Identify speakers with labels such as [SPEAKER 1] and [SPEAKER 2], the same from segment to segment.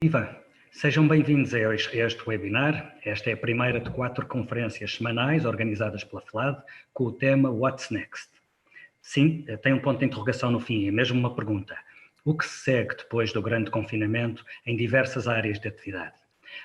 [SPEAKER 1] Viva! Sejam bem-vindos a este webinar. Esta é a primeira de 4 conferências semanais organizadas pela FLAD com o tema What's Next? Sim, tem um ponto de interrogação no fim, é mesmo uma pergunta. O que se segue depois do grande confinamento em diversas áreas de atividade?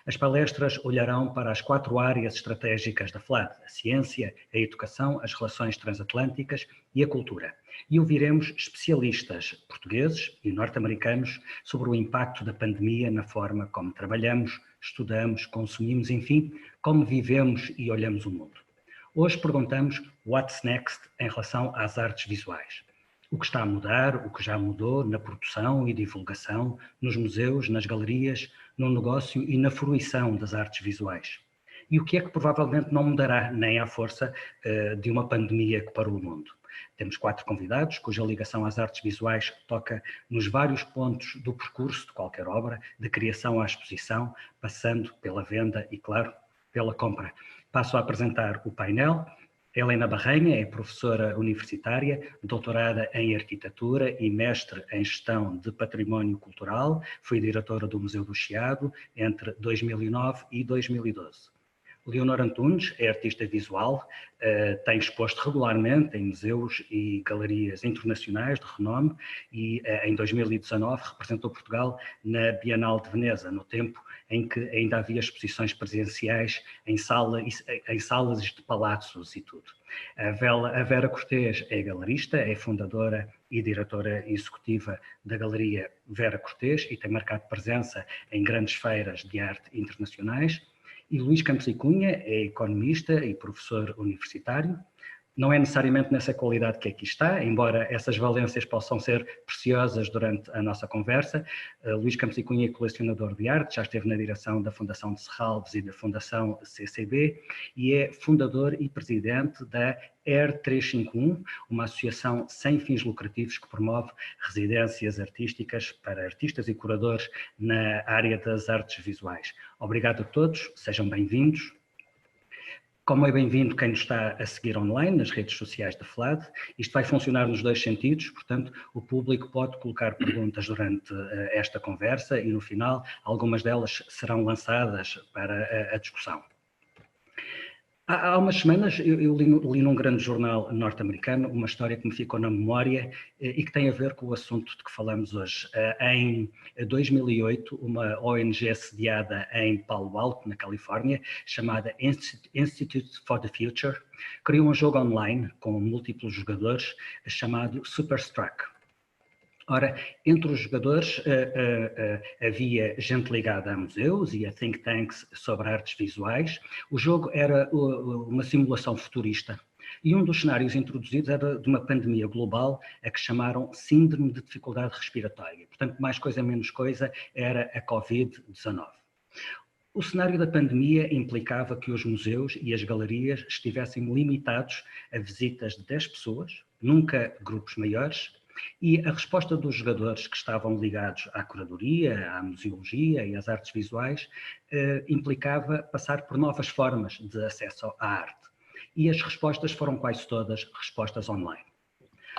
[SPEAKER 1] As palestras olharão para as 4 áreas estratégicas da FLAD, a ciência, a educação, as relações transatlânticas e a cultura. E ouviremos especialistas portugueses e norte-americanos sobre o impacto da pandemia na forma como trabalhamos, estudamos, consumimos, enfim, como vivemos e olhamos o mundo. Hoje perguntamos What's Next em relação às artes visuais. O que está a mudar, o que já mudou na produção e divulgação, nos museus, nas galerias, no negócio e na fruição das artes visuais. E o que é que provavelmente não mudará, nem à força de uma pandemia que parou o mundo. Temos 4 convidados, cuja ligação às artes visuais toca nos vários pontos do percurso de qualquer obra, de criação à exposição, passando pela venda e, claro, pela compra. Passo a apresentar o painel. Helena Barrenha é professora universitária, doutorada em arquitetura e mestre em gestão de património cultural, foi diretora do Museu do Chiado entre 2009 e 2012. Leonor Antunes é artista visual, tem exposto regularmente em museus e galerias internacionais de renome e em 2019 representou Portugal na Bienal de Veneza, no tempo em que ainda havia exposições presenciais em salas de palácios e tudo. A Vera Cortês é galerista, é fundadora e diretora executiva da Galeria Vera Cortês e tem marcado presença em grandes feiras de arte internacionais. E Luís Campos e Cunha é economista e professor universitário. Não é necessariamente nessa qualidade que aqui está, embora essas valências possam ser preciosas durante a nossa conversa. Luís Campos e Cunha é colecionador de arte, já esteve na direção da Fundação de Serralves e da Fundação CCB e é fundador e presidente da ER 351, uma associação sem fins lucrativos que promove residências artísticas para artistas e curadores na área das artes visuais. Obrigado a todos, sejam bem-vindos. Como é bem-vindo quem nos está a seguir online nas redes sociais da FLAD, isto vai funcionar nos 2 sentidos, portanto o público pode colocar perguntas durante esta conversa e no final algumas delas serão lançadas para a discussão. Há umas semanas eu li num grande jornal norte-americano uma história que me ficou na memória e que tem a ver com o assunto de que falamos hoje. Em 2008, uma ONG sediada em Palo Alto, na Califórnia, chamada Institute for the Future, criou um jogo online com múltiplos jogadores chamado Superstruck. Ora, entre os jogadores havia gente ligada a museus e a think tanks sobre artes visuais. O jogo era uma simulação futurista e um dos cenários introduzidos era de uma pandemia global a que chamaram síndrome de dificuldade respiratória. Portanto, mais coisa menos coisa, era a Covid-19. O cenário da pandemia implicava que os museus e as galerias estivessem limitados a visitas de 10 pessoas, nunca grupos maiores, e a resposta dos jogadores que estavam ligados à curadoria, à museologia e às artes visuais implicava passar por novas formas de acesso à arte. E as respostas foram quase todas respostas online.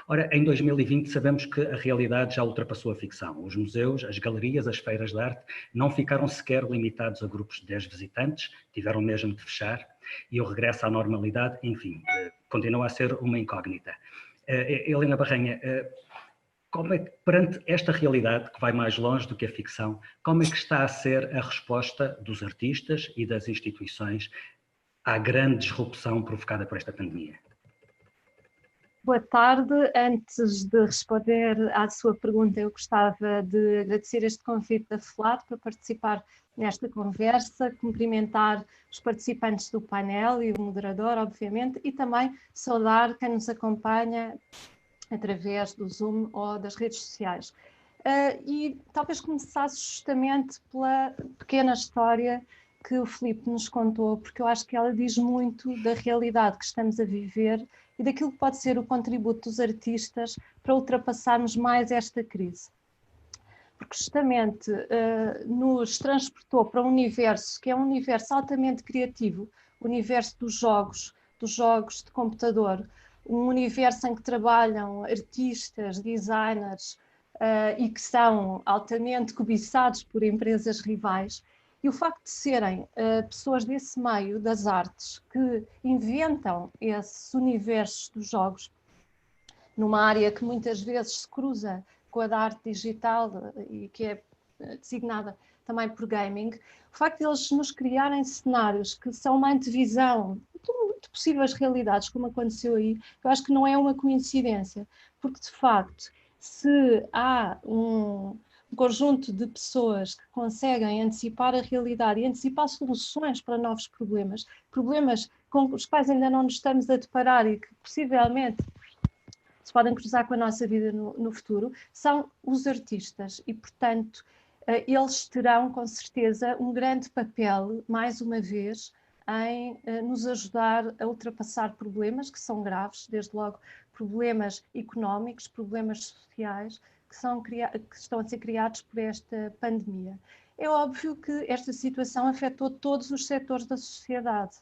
[SPEAKER 1] Ora, em 2020 sabemos que a realidade já ultrapassou a ficção. Os museus, as galerias, as feiras de arte não ficaram sequer limitados a grupos de 10 visitantes, tiveram mesmo de fechar e o regresso à normalidade, enfim, continua a ser uma incógnita. Helena Barrenha, como é que, perante esta realidade que vai mais longe do que a ficção, como é que está a ser a resposta dos artistas e das instituições à grande disrupção provocada por esta pandemia?
[SPEAKER 2] Boa tarde. Antes de responder à sua pergunta, eu gostava de agradecer este convite da FLAD para participar nesta conversa, cumprimentar os participantes do painel e o moderador, obviamente, e também saudar quem nos acompanha através do Zoom ou das redes sociais. E talvez começasse justamente pela pequena história que o Filipe nos contou, porque eu acho que ela diz muito da realidade que estamos a viver e daquilo que pode ser o contributo dos artistas para ultrapassarmos mais esta crise. Porque justamente nos transportou para um universo que é um universo altamente criativo, o universo dos jogos de computador, um universo em que trabalham artistas, designers, e que são altamente cobiçados por empresas rivais. E o facto de serem pessoas desse meio das artes que inventam esses universos dos jogos, numa área que muitas vezes se cruza com a da arte digital e que é designada também por gaming, o facto de eles nos criarem cenários que são uma antevisão de possíveis realidades, como aconteceu aí, eu acho que não é uma coincidência, porque de facto, se há um conjunto de pessoas que conseguem antecipar a realidade e antecipar soluções para novos problemas, problemas com os quais ainda não nos estamos a deparar e que possivelmente se podem cruzar com a nossa vida no futuro, são os artistas e, portanto, eles terão com certeza um grande papel, mais uma vez, em nos ajudar a ultrapassar problemas que são graves, desde logo problemas económicos, problemas sociais que estão a ser criados por esta pandemia. É óbvio que esta situação afetou todos os setores da sociedade,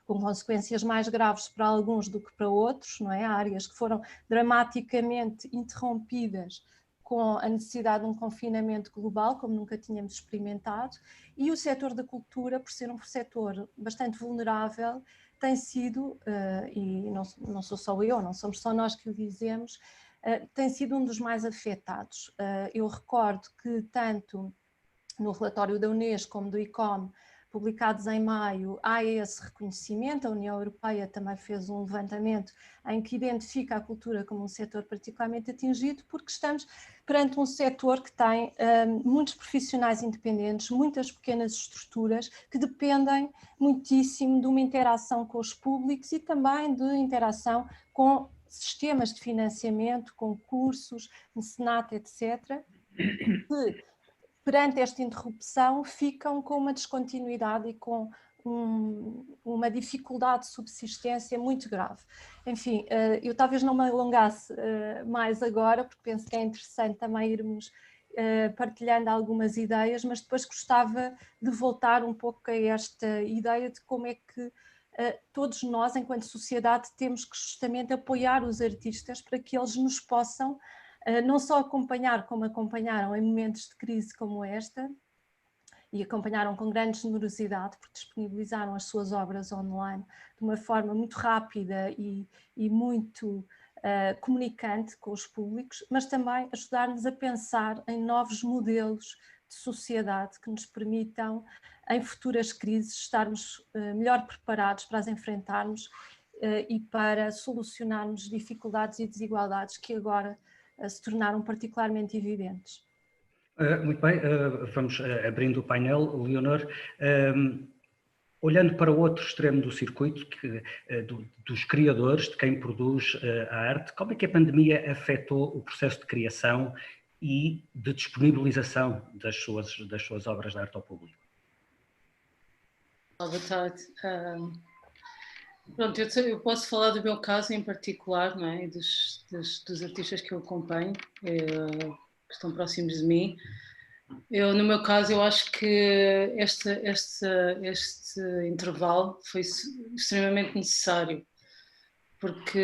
[SPEAKER 2] com consequências mais graves para alguns do que para outros, não é? Há áreas que foram dramaticamente interrompidas com a necessidade de um confinamento global, como nunca tínhamos experimentado, e o setor da cultura, por ser um setor bastante vulnerável, tem sido, e não sou só eu, não somos só nós que o dizemos, tem sido um dos mais afetados. Eu recordo que tanto no relatório da Unesco como do ICOM, publicados em maio, há esse reconhecimento. A União Europeia também fez um levantamento em que identifica a cultura como um setor particularmente atingido, porque estamos perante um setor que tem muitos profissionais independentes, muitas pequenas estruturas que dependem muitíssimo de uma interação com os públicos e também de interação com sistemas de financiamento, concursos, mecenato, etc., que perante esta interrupção ficam com uma descontinuidade e com uma dificuldade de subsistência muito grave. Enfim, eu talvez não me alongasse mais agora, porque penso que é interessante também irmos partilhando algumas ideias, mas depois gostava de voltar um pouco a esta ideia de como é que todos nós, enquanto sociedade, temos que justamente apoiar os artistas para que eles nos possam não só acompanhar, como acompanharam em momentos de crise como esta, e acompanharam com grande generosidade, porque disponibilizaram as suas obras online de uma forma muito rápida e muito comunicante com os públicos, mas também ajudar-nos a pensar em novos modelos de sociedade que nos permitam, em futuras crises, estarmos melhor preparados para as enfrentarmos e para solucionarmos dificuldades e desigualdades que agora se tornaram particularmente evidentes.
[SPEAKER 1] Muito bem, vamos abrindo o painel. Leonor, olhando para o outro extremo do circuito, dos criadores, de quem produz a arte, como é que a pandemia afetou o processo de criação e de disponibilização das suas obras de arte ao público?
[SPEAKER 3] Boa tarde. Pronto, eu posso falar do meu caso em particular, não é? Dos artistas que eu acompanho, que estão próximos de mim. No meu caso, eu acho que este intervalo foi extremamente necessário, porque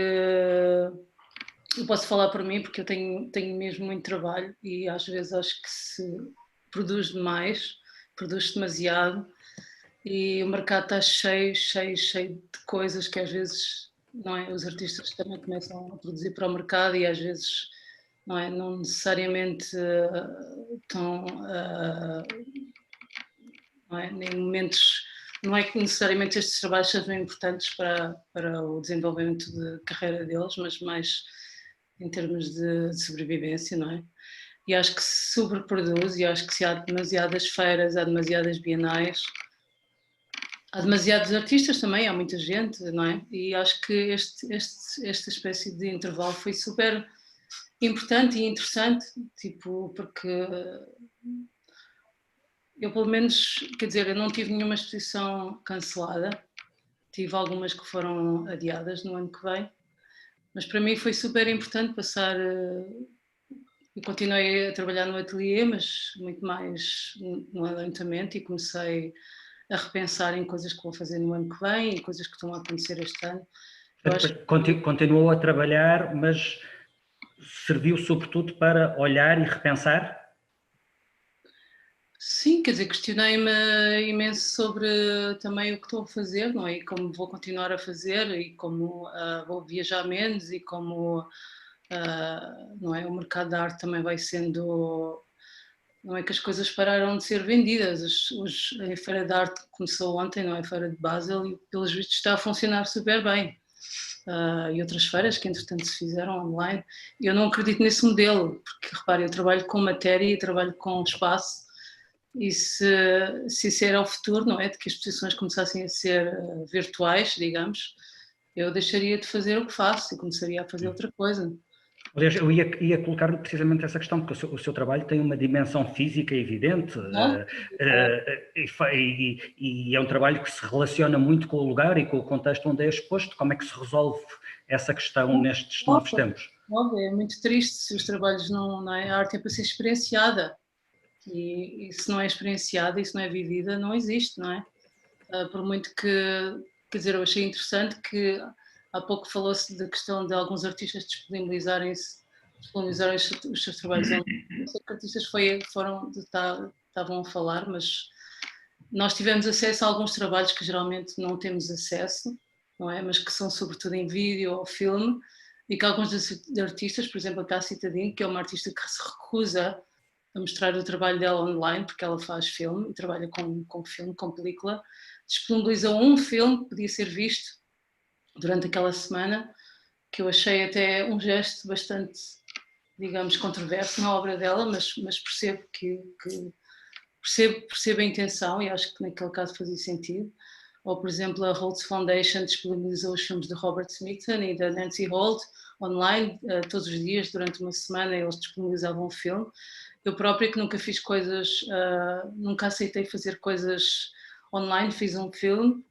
[SPEAKER 3] eu posso falar por mim, porque eu tenho mesmo muito trabalho e às vezes acho que se produz demais, produz demasiado, e o mercado está cheio de coisas que às vezes, não é, os artistas também começam a produzir para o mercado e às vezes não necessariamente estão em momentos, não é que necessariamente estes trabalhos sejam importantes para o desenvolvimento de carreira deles, mas mais em termos de sobrevivência, não é? E acho que se sobreproduz, e acho que se há demasiadas feiras, há demasiadas bienais, há demasiados artistas também, há muita gente, não é? E acho que esta espécie de intervalo foi super importante e interessante, tipo, porque eu pelo menos, quer dizer, eu não tive nenhuma exposição cancelada, tive algumas que foram adiadas no ano que vem, mas para mim foi super importante passar. Eu continuei a trabalhar no ateliê, mas muito mais no alentamento, e comecei a repensar em coisas que vou fazer no ano que vem e coisas que estão a acontecer este ano.
[SPEAKER 1] Continuou a trabalhar, mas serviu sobretudo para olhar e repensar?
[SPEAKER 3] Sim, quer dizer, questionei-me imenso sobre também o que estou a fazer, não é? E como vou continuar a fazer, e como vou viajar menos, e como não é? O mercado da arte também vai sendo. Não é que as coisas pararam de ser vendidas. A Feira de Arte começou ontem, não é? A Feira de Basel, e pelos vistos está a funcionar super bem. E outras feiras que entretanto se fizeram online. Eu não acredito nesse modelo, porque repare, eu trabalho com matéria e trabalho com espaço, e se isso era o futuro, não é? De que as exposições começassem a ser virtuais, digamos, eu deixaria de fazer o que faço e começaria a fazer outra coisa.
[SPEAKER 1] Aliás, eu ia colocar precisamente essa questão, porque o seu trabalho tem uma dimensão física evidente e é um trabalho que se relaciona muito com o lugar e com o contexto onde é exposto. Como é que se resolve essa questão nestes novos tempos?
[SPEAKER 3] É muito triste se os trabalhos não é? A arte é para ser experienciada, e se não é experienciada e se não é vivida, não existe, não é? Por muito que, quer dizer, eu achei interessante que há pouco falou-se da questão de alguns artistas disponibilizarem os seus trabalhos online. Não sei que artistas estavam a falar, mas nós tivemos acesso a alguns trabalhos que geralmente não temos acesso, não é? Mas que são sobretudo em vídeo ou filme, e que alguns dos artistas, por exemplo a Cassie Tadin, que é uma artista que se recusa a mostrar o trabalho dela online, porque ela faz filme e trabalha com filme, com película, disponibilizou um filme que podia ser visto durante aquela semana, que eu achei até um gesto bastante, digamos, controverso na obra dela, mas percebo percebo a intenção, e acho que naquele caso fazia sentido. Ou, por exemplo, a Holtz Foundation disponibilizou os filmes de Robert Smithson e da Nancy Holt online, todos os dias, durante uma semana eles disponibilizavam um filme. Eu própria, que nunca fiz coisas, nunca aceitei fazer coisas online, fiz um filme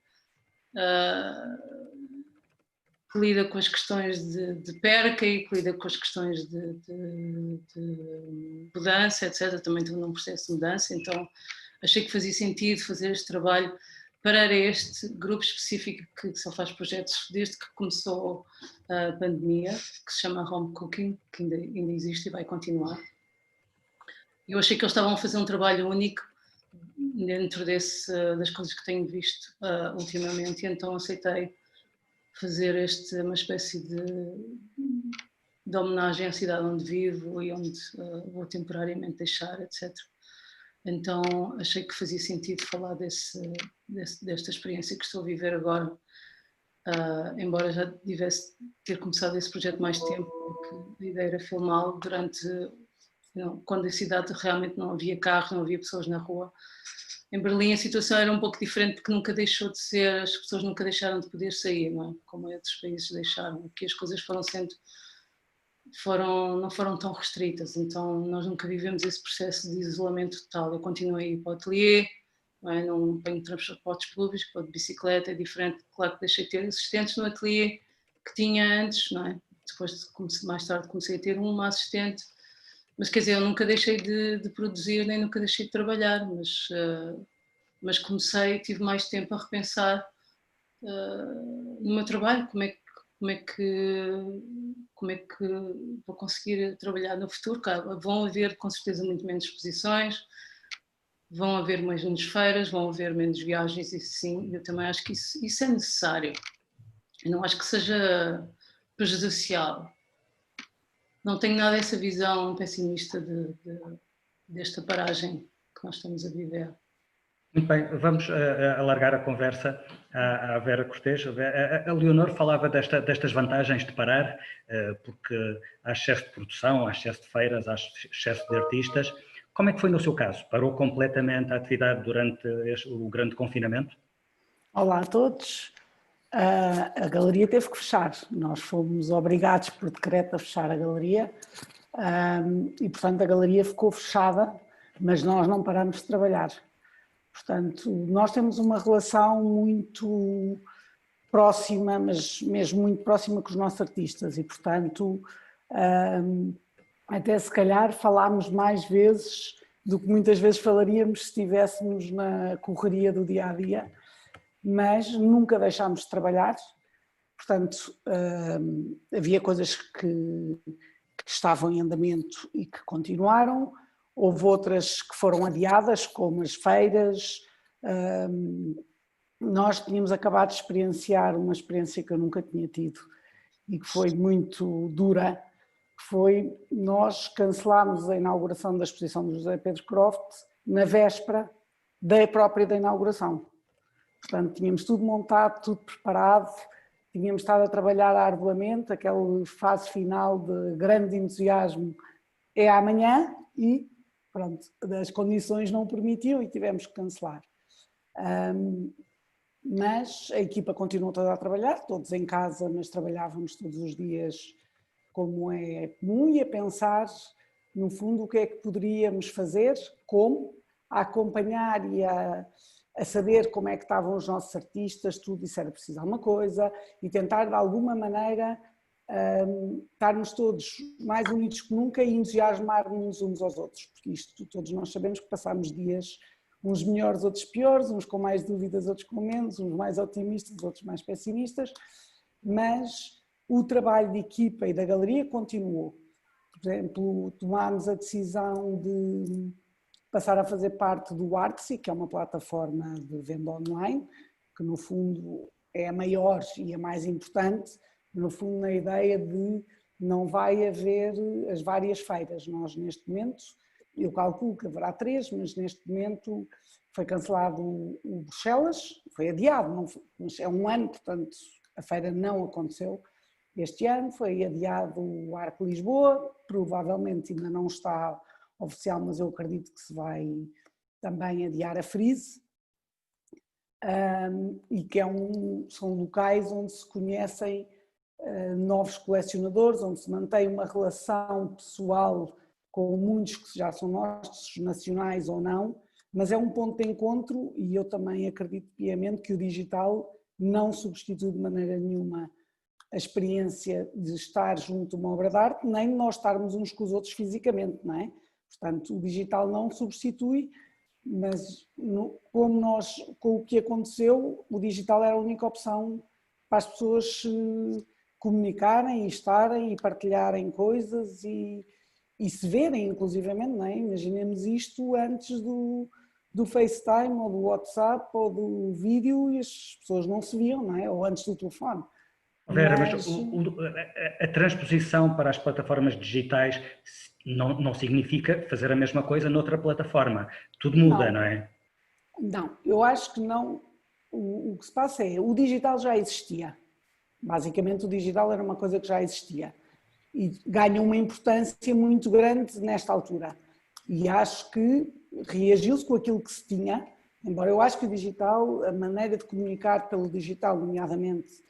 [SPEAKER 3] que lida com as questões de perca e que lida com as questões de mudança, etc. Também estou num processo de mudança, então achei que fazia sentido fazer este trabalho para este grupo específico que só faz projetos desde que começou a pandemia, que se chama Home Cooking, que ainda existe e vai continuar. Eu achei que eles estavam a fazer um trabalho único dentro das coisas que tenho visto ultimamente, e então aceitei fazer uma espécie de homenagem à cidade onde vivo e onde vou temporariamente deixar, etc. Então achei que fazia sentido falar desta experiência que estou a viver agora, embora já tivesse ter começado esse projeto mais tempo, porque a ideia era filmá-lo quando a cidade realmente não havia carros, não havia pessoas na rua. Em Berlim a situação era um pouco diferente, porque nunca deixou de ser, as pessoas nunca deixaram de poder sair, não é? Como outros países deixaram, aqui as coisas não foram tão restritas, então nós nunca vivemos esse processo de isolamento total. Eu continuei a ir para o ateliê, não tenho transportes públicos, vou de bicicleta, é diferente, claro que deixei de ter assistentes no ateliê que tinha antes, não é? Depois, mais tarde, comecei a ter uma assistente, mas quer dizer, eu nunca deixei de produzir, nem nunca deixei de trabalhar, mas tive mais tempo a repensar no meu trabalho, como é que vou conseguir trabalhar no futuro. Claro, vão haver com certeza muito menos exposições, vão haver menos feiras, vão haver menos viagens, isso sim, eu também acho que isso é necessário. Eu não acho que seja prejudicial. Não tenho nada essa visão pessimista desta paragem que nós estamos a viver.
[SPEAKER 1] Muito bem, vamos alargar a conversa à Vera Cortês. A Leonor falava destas vantagens de parar, porque há excesso de produção, há excesso de feiras, há excesso de artistas. Como é que foi no seu caso? Parou completamente a atividade durante o grande confinamento?
[SPEAKER 4] Olá a todos. A galeria teve que fechar. Nós fomos obrigados por decreto a fechar a galeria e, portanto, a galeria ficou fechada, mas nós não paramos de trabalhar. Portanto, nós temos uma relação muito próxima, mas mesmo muito próxima com os nossos artistas e, portanto, até se calhar falámos mais vezes do que muitas vezes falaríamos se estivéssemos na correria do dia-a-dia, mas nunca deixámos de trabalhar. Portanto, havia coisas que que estavam em andamento e que continuaram, houve outras que foram adiadas, como as feiras. Nós tínhamos acabado de experienciar uma experiência que eu nunca tinha tido e que foi muito dura, que foi nós cancelámos a inauguração da exposição do José Pedro Croft na véspera da própria da inauguração. Portanto, tínhamos tudo montado, tudo preparado, tínhamos estado a trabalhar arduamente, aquela fase final de grande entusiasmo é amanhã e pronto, as condições não permitiam e tivemos que cancelar. Mas a equipa continuou toda a trabalhar, todos em casa, mas trabalhávamos todos os dias como é comum e a pensar, no fundo, o que é que poderíamos fazer, como, a acompanhar e a saber como é que estavam os nossos artistas, tudo isso era preciso alguma coisa e tentar de alguma maneira estarmos todos mais unidos que nunca e entusiasmar-nos uns aos outros, porque isto todos nós sabemos que passámos dias uns melhores, outros piores, uns com mais dúvidas, outros com menos, uns mais otimistas, outros mais pessimistas, mas o trabalho de equipa e da galeria continuou. Por exemplo, tomámos a decisão de passar a fazer parte do Artsy, que é uma plataforma de venda online, que no fundo é a maior e a mais importante, no fundo na ideia de não vai haver as várias feiras. Nós neste momento, eu calculo que haverá 3, mas neste momento foi cancelado o Bruxelas, foi adiado, não foi, mas é um ano, portanto a feira não aconteceu este ano, foi adiado o Arco Lisboa, provavelmente ainda não está oficial, mas eu acredito que se vai também adiar a Frieze, e que são locais onde se conhecem novos colecionadores, onde se mantém uma relação pessoal com muitos que já são nossos, nacionais ou não, mas é um ponto de encontro e eu também acredito piamente que o digital não substitui de maneira nenhuma a experiência de estar junto a uma obra de arte, nem de nós estarmos uns com os outros fisicamente, não é? Portanto, o digital não substitui, mas como nós, com o que aconteceu, o digital era a única opção para as pessoas se comunicarem e estarem e partilharem coisas e se verem, inclusivamente, não é? Imaginemos isto antes do FaceTime ou do WhatsApp ou do vídeo e as pessoas não se viam, não é? Ou antes do telefone.
[SPEAKER 1] Vera, mas a transposição para as plataformas digitais não significa fazer a mesma coisa noutra plataforma. Tudo muda, não é?
[SPEAKER 4] Não, eu acho que não. O que se passa é, o digital já existia. Basicamente o digital era uma coisa que já existia. E ganha uma importância muito grande nesta altura. E acho que reagiu-se com aquilo que se tinha, embora eu acho que o digital, a maneira de comunicar pelo digital, nomeadamente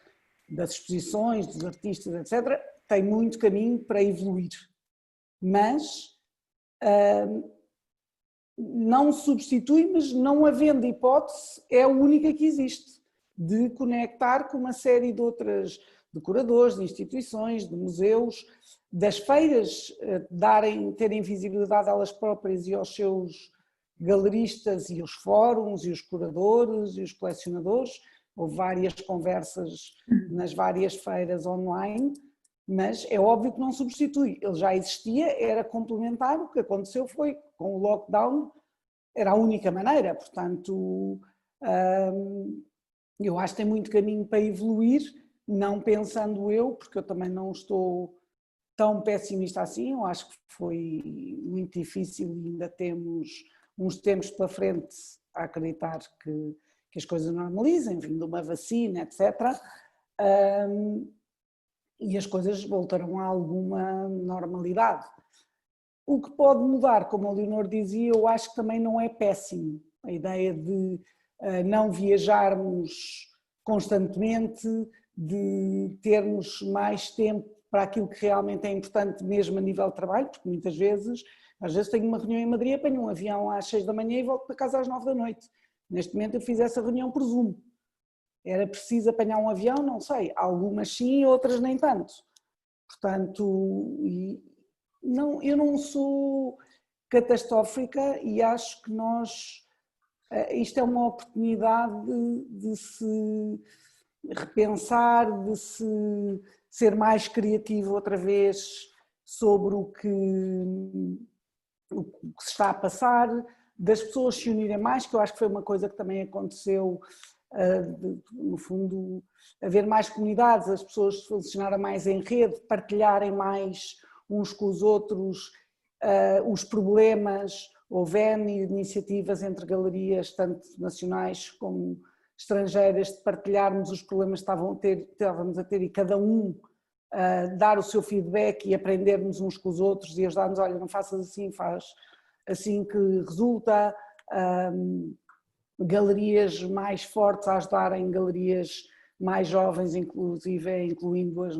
[SPEAKER 4] das exposições, dos artistas, etc., tem muito caminho para evoluir. Mas não substitui, mas não havendo hipótese, é a única que existe, de conectar com uma série de outras de curadores, de instituições, de museus, das feiras terem visibilidade a elas próprias e aos seus galeristas e os fóruns e os curadores e os colecionadores. Houve várias conversas nas várias feiras online, mas é óbvio que não substitui. Ele já existia, era complementar, o que aconteceu foi, com o lockdown, era a única maneira, portanto, eu acho que tem muito caminho para evoluir, não pensando eu, porque eu também não estou tão pessimista assim, eu acho que foi muito difícil e ainda temos uns tempos pela frente a acreditar que as coisas normalizem, vindo uma vacina, etc. E as coisas voltarão a alguma normalidade. O que pode mudar, como a Leonor dizia, eu acho que também não é péssimo. A ideia de não viajarmos constantemente, de termos mais tempo para aquilo que realmente é importante mesmo a nível de trabalho, porque muitas vezes, às vezes tenho uma reunião em Madrid, apanho um avião às 6 da manhã e volto para casa às 9 da noite. Neste momento eu fiz essa reunião por Zoom. Era preciso apanhar um avião? Não sei. Algumas sim, outras nem tanto. Portanto, eu não sou catastrófica e acho que isto é uma oportunidade de se repensar, de se ser mais criativo outra vez sobre o que se está a passar, das pessoas se unirem mais, que eu acho que foi uma coisa que também aconteceu, no fundo, haver mais comunidades, as pessoas funcionarem mais em rede, partilharem mais uns com os outros os problemas. Houve iniciativas entre galerias, tanto nacionais como estrangeiras, de partilharmos os problemas que estávamos a ter e cada um dar o seu feedback e aprendermos uns com os outros e ajudar-nos, olha, não faças assim, faz assim que resulta. Galerias mais fortes a ajudarem galerias mais jovens, inclusive incluindo-as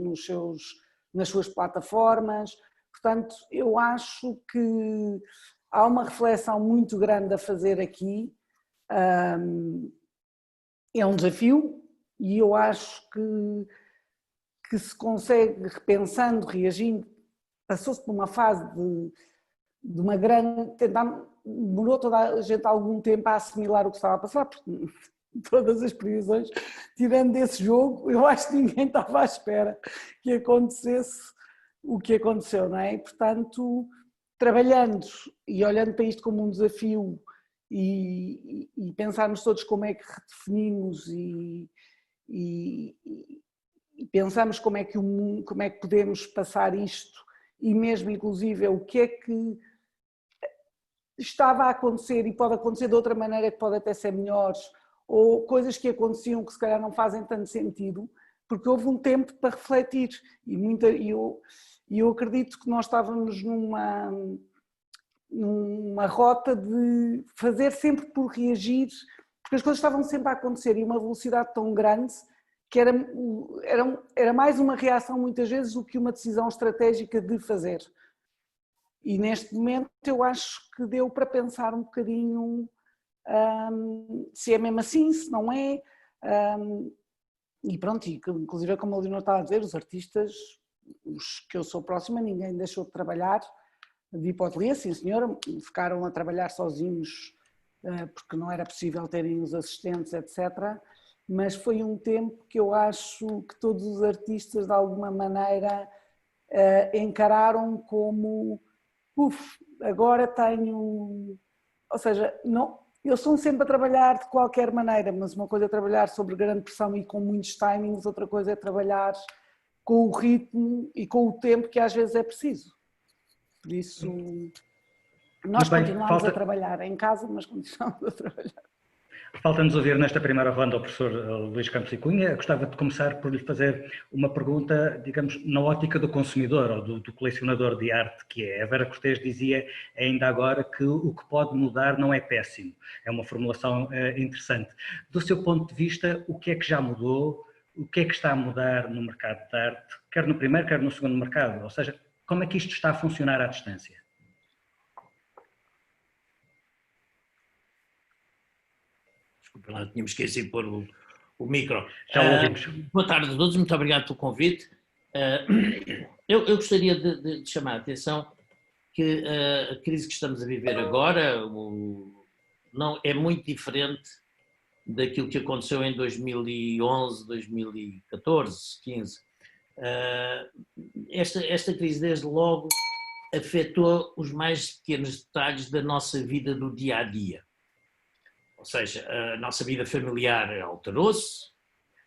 [SPEAKER 4] nas suas plataformas. Portanto, eu acho que há uma reflexão muito grande a fazer aqui. É um desafio e eu acho que se consegue, repensando, reagindo, passou-se por uma fase de uma grande... Demorou toda a gente algum tempo a assimilar o que estava a passar, porque todas as previsões, tirando desse jogo, eu acho que ninguém estava à espera que acontecesse o que aconteceu, não é? E, portanto, trabalhando e olhando para isto como um desafio e pensarmos todos como é que redefinimos e pensamos como é que podemos passar isto e mesmo inclusive o que é que estava a acontecer e pode acontecer de outra maneira que pode até ser melhores, ou coisas que aconteciam que se calhar não fazem tanto sentido, porque houve um tempo para refletir e eu acredito que nós estávamos numa rota de fazer sempre por reagir, porque as coisas estavam sempre a acontecer e uma velocidade tão grande que era mais uma reação muitas vezes do que uma decisão estratégica de fazer. E neste momento eu acho que deu para pensar um bocadinho se é mesmo assim, se não é. E pronto, inclusive como a Leonor está a dizer, os artistas, os que eu sou próxima, ninguém deixou de trabalhar, de ir para o ateliê, sim senhora, ficaram a trabalhar sozinhos porque não era possível terem os assistentes, etc. Mas foi um tempo que eu acho que todos os artistas de alguma maneira encararam como agora tenho, ou seja, não, eu sou sempre a trabalhar de qualquer maneira, mas uma coisa é trabalhar sob grande pressão e com muitos timings, outra coisa é trabalhar com o ritmo e com o tempo que às vezes é preciso. Por isso, nós continuamos a trabalhar em casa, mas continuamos a trabalhar.
[SPEAKER 1] Falta-nos ouvir nesta primeira ronda o professor Luís Campos e Cunha. Gostava de começar por lhe fazer uma pergunta, digamos, na ótica do consumidor ou do colecionador de arte que é. A Vera Cortês dizia ainda agora que o que pode mudar não é péssimo. É uma formulação interessante. Do seu ponto de vista, o que é que já mudou? O que é que está a mudar no mercado de arte, quer no primeiro, quer no segundo mercado? Ou seja, como é que isto está a funcionar à distância?
[SPEAKER 5] Desculpa lá, tínhamos esquecido de pôr o micro.
[SPEAKER 1] Já o ouvimos.
[SPEAKER 5] Boa tarde a todos, muito obrigado pelo convite. Eu gostaria de chamar a atenção que a crise que estamos a viver agora não é muito diferente daquilo que aconteceu em 2011, 2014, 15. Esta crise, desde logo, afetou os mais pequenos detalhes da nossa vida do dia-a-dia. Ou seja, a nossa vida familiar alterou-se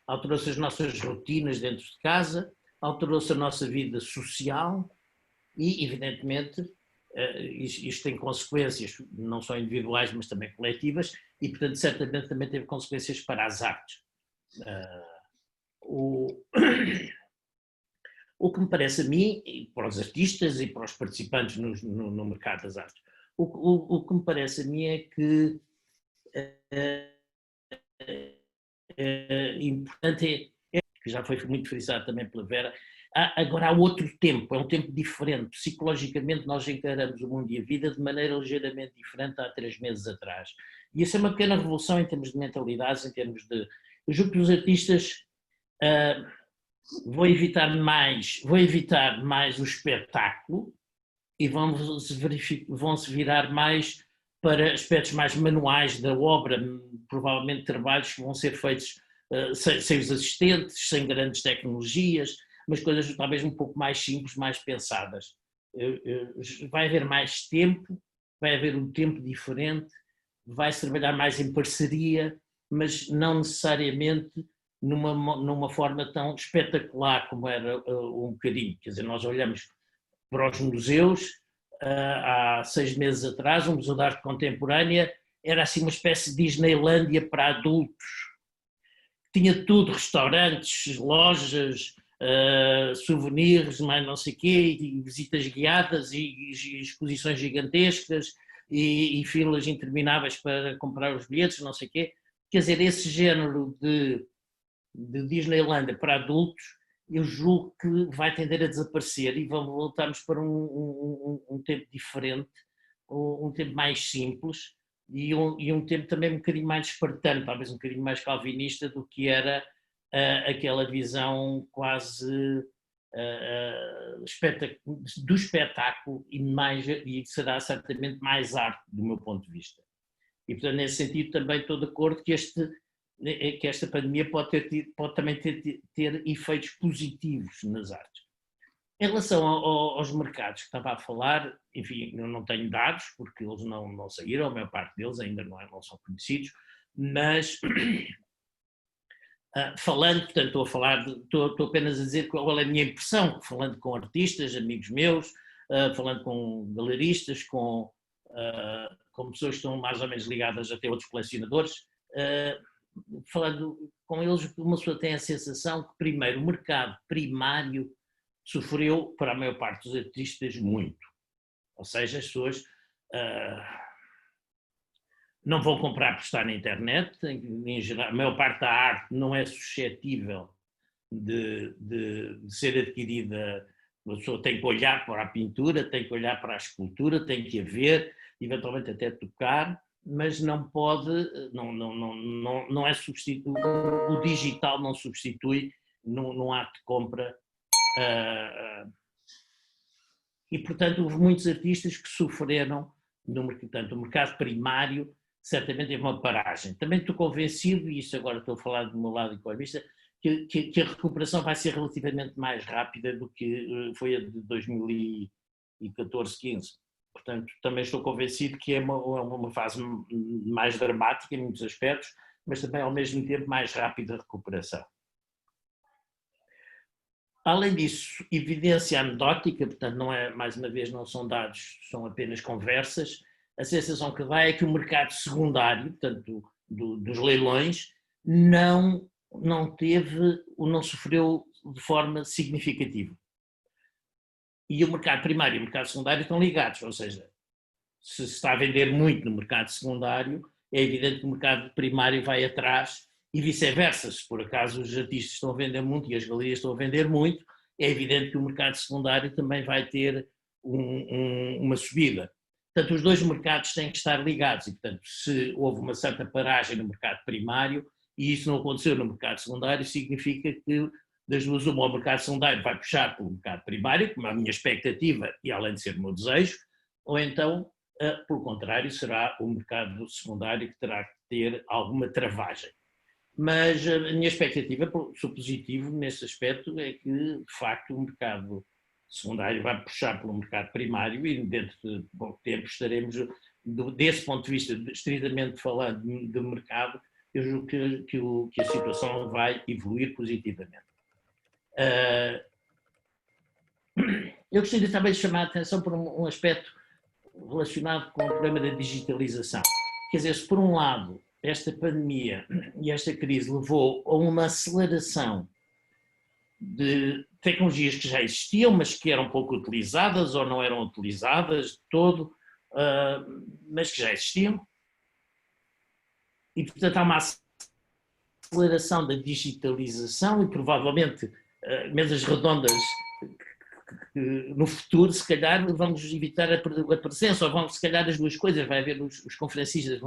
[SPEAKER 5] as nossas rotinas dentro de casa, alterou-se a nossa vida social e, evidentemente, isto tem consequências não só individuais, mas também coletivas e, portanto, certamente também teve consequências para as artes. O que me parece a mim, para os artistas e para os participantes no mercado das artes, o que me parece a mim é que importante que já foi muito frisado também pela Vera, agora há outro tempo, é um tempo diferente. Psicologicamente nós encaramos o mundo e a vida de maneira ligeiramente diferente há 3 meses atrás. E essa é uma pequena revolução em termos de mentalidades, em termos de... Eu julgo que os artistas vão evitar mais o espetáculo e vão se virar mais para aspectos mais manuais da obra, provavelmente trabalhos que vão ser feitos sem os assistentes, sem grandes tecnologias, mas coisas talvez um pouco mais simples, mais pensadas. vai haver mais tempo, vai haver um tempo diferente, vai-se trabalhar mais em parceria, mas não necessariamente numa forma tão espetacular como era um bocadinho. Quer dizer, nós olhamos para os museus, há 6 meses atrás, um museu de arte contemporânea era assim uma espécie de Disneylândia para adultos. Tinha tudo, restaurantes, lojas, souvenirs, mais não sei o quê, e visitas guiadas e exposições gigantescas e filas intermináveis para comprar os bilhetes, não sei o quê. Quer dizer, esse género de Disneylândia para adultos, eu julgo que vai tender a desaparecer e voltarmos para um tempo diferente, um tempo mais simples e um tempo também um bocadinho mais espartano, talvez um bocadinho mais calvinista do que era aquela visão quase do espetáculo e será certamente mais arte do meu ponto de vista. E portanto nesse sentido também estou de acordo que esta pandemia pode também ter efeitos positivos nas artes. Em relação aos mercados que estava a falar, enfim, eu não tenho dados, porque eles não saíram, a maior parte deles ainda não são conhecidos, mas falando, portanto estou apenas a dizer qual é a minha impressão, falando com artistas, amigos meus, falando com galeristas, com pessoas que estão mais ou menos ligadas até outros colecionadores, falando com eles, uma pessoa tem a sensação que, primeiro, o mercado primário sofreu, para a maior parte dos artistas, muito. Ou seja, as pessoas não vão comprar por estar na internet, em geral, a maior parte da arte não é suscetível de ser adquirida. A pessoa tem que olhar para a pintura, tem que olhar para a escultura, tem que a ver, eventualmente até tocar, mas não pode, não é substituído, o digital não substitui num ato de compra. E, portanto, houve muitos artistas que sofreram, portanto, o mercado primário certamente teve uma paragem. Também estou convencido, e isso agora estou a falar do meu lado economista, que a recuperação vai ser relativamente mais rápida do que foi a de 2014-15. Portanto, também estou convencido que é uma fase mais dramática em muitos aspectos, mas também ao mesmo tempo mais rápida a recuperação. Além disso, evidência anedótica, portanto, não é, mais uma vez, não são dados, são apenas conversas. A sensação que dá é que o mercado secundário, portanto, dos leilões, não sofreu de forma significativa. E o mercado primário e o mercado secundário estão ligados, ou seja, se está a vender muito no mercado secundário, é evidente que o mercado primário vai atrás e vice-versa. Se por acaso os artistas estão a vender muito e as galerias estão a vender muito, é evidente que o mercado secundário também vai ter uma subida. Portanto, os dois mercados têm que estar ligados e, portanto, se houve uma certa paragem no mercado primário e isso não aconteceu no mercado secundário, significa que das duas uma, o mercado secundário vai puxar pelo mercado primário, como é a minha expectativa e além de ser o meu desejo, ou então, pelo contrário, será o mercado secundário que terá que ter alguma travagem. Mas a minha expectativa, sou positivo nesse aspecto, é que, de facto, o mercado secundário vai puxar pelo mercado primário e dentro de pouco tempo estaremos, desse ponto de vista, estritamente falando de mercado, eu julgo que a situação vai evoluir positivamente. Eu gostaria também de chamar a atenção para um aspecto relacionado com o problema da digitalização. Quer dizer, se por um lado esta pandemia e esta crise levou a uma aceleração de tecnologias que já existiam, mas que eram pouco utilizadas ou não eram utilizadas de todo, mas que já existiam, e portanto há uma aceleração da digitalização e provavelmente mesas redondas no futuro, se calhar vamos evitar a presença, ou vão, se calhar as duas coisas, vai haver os conferencistas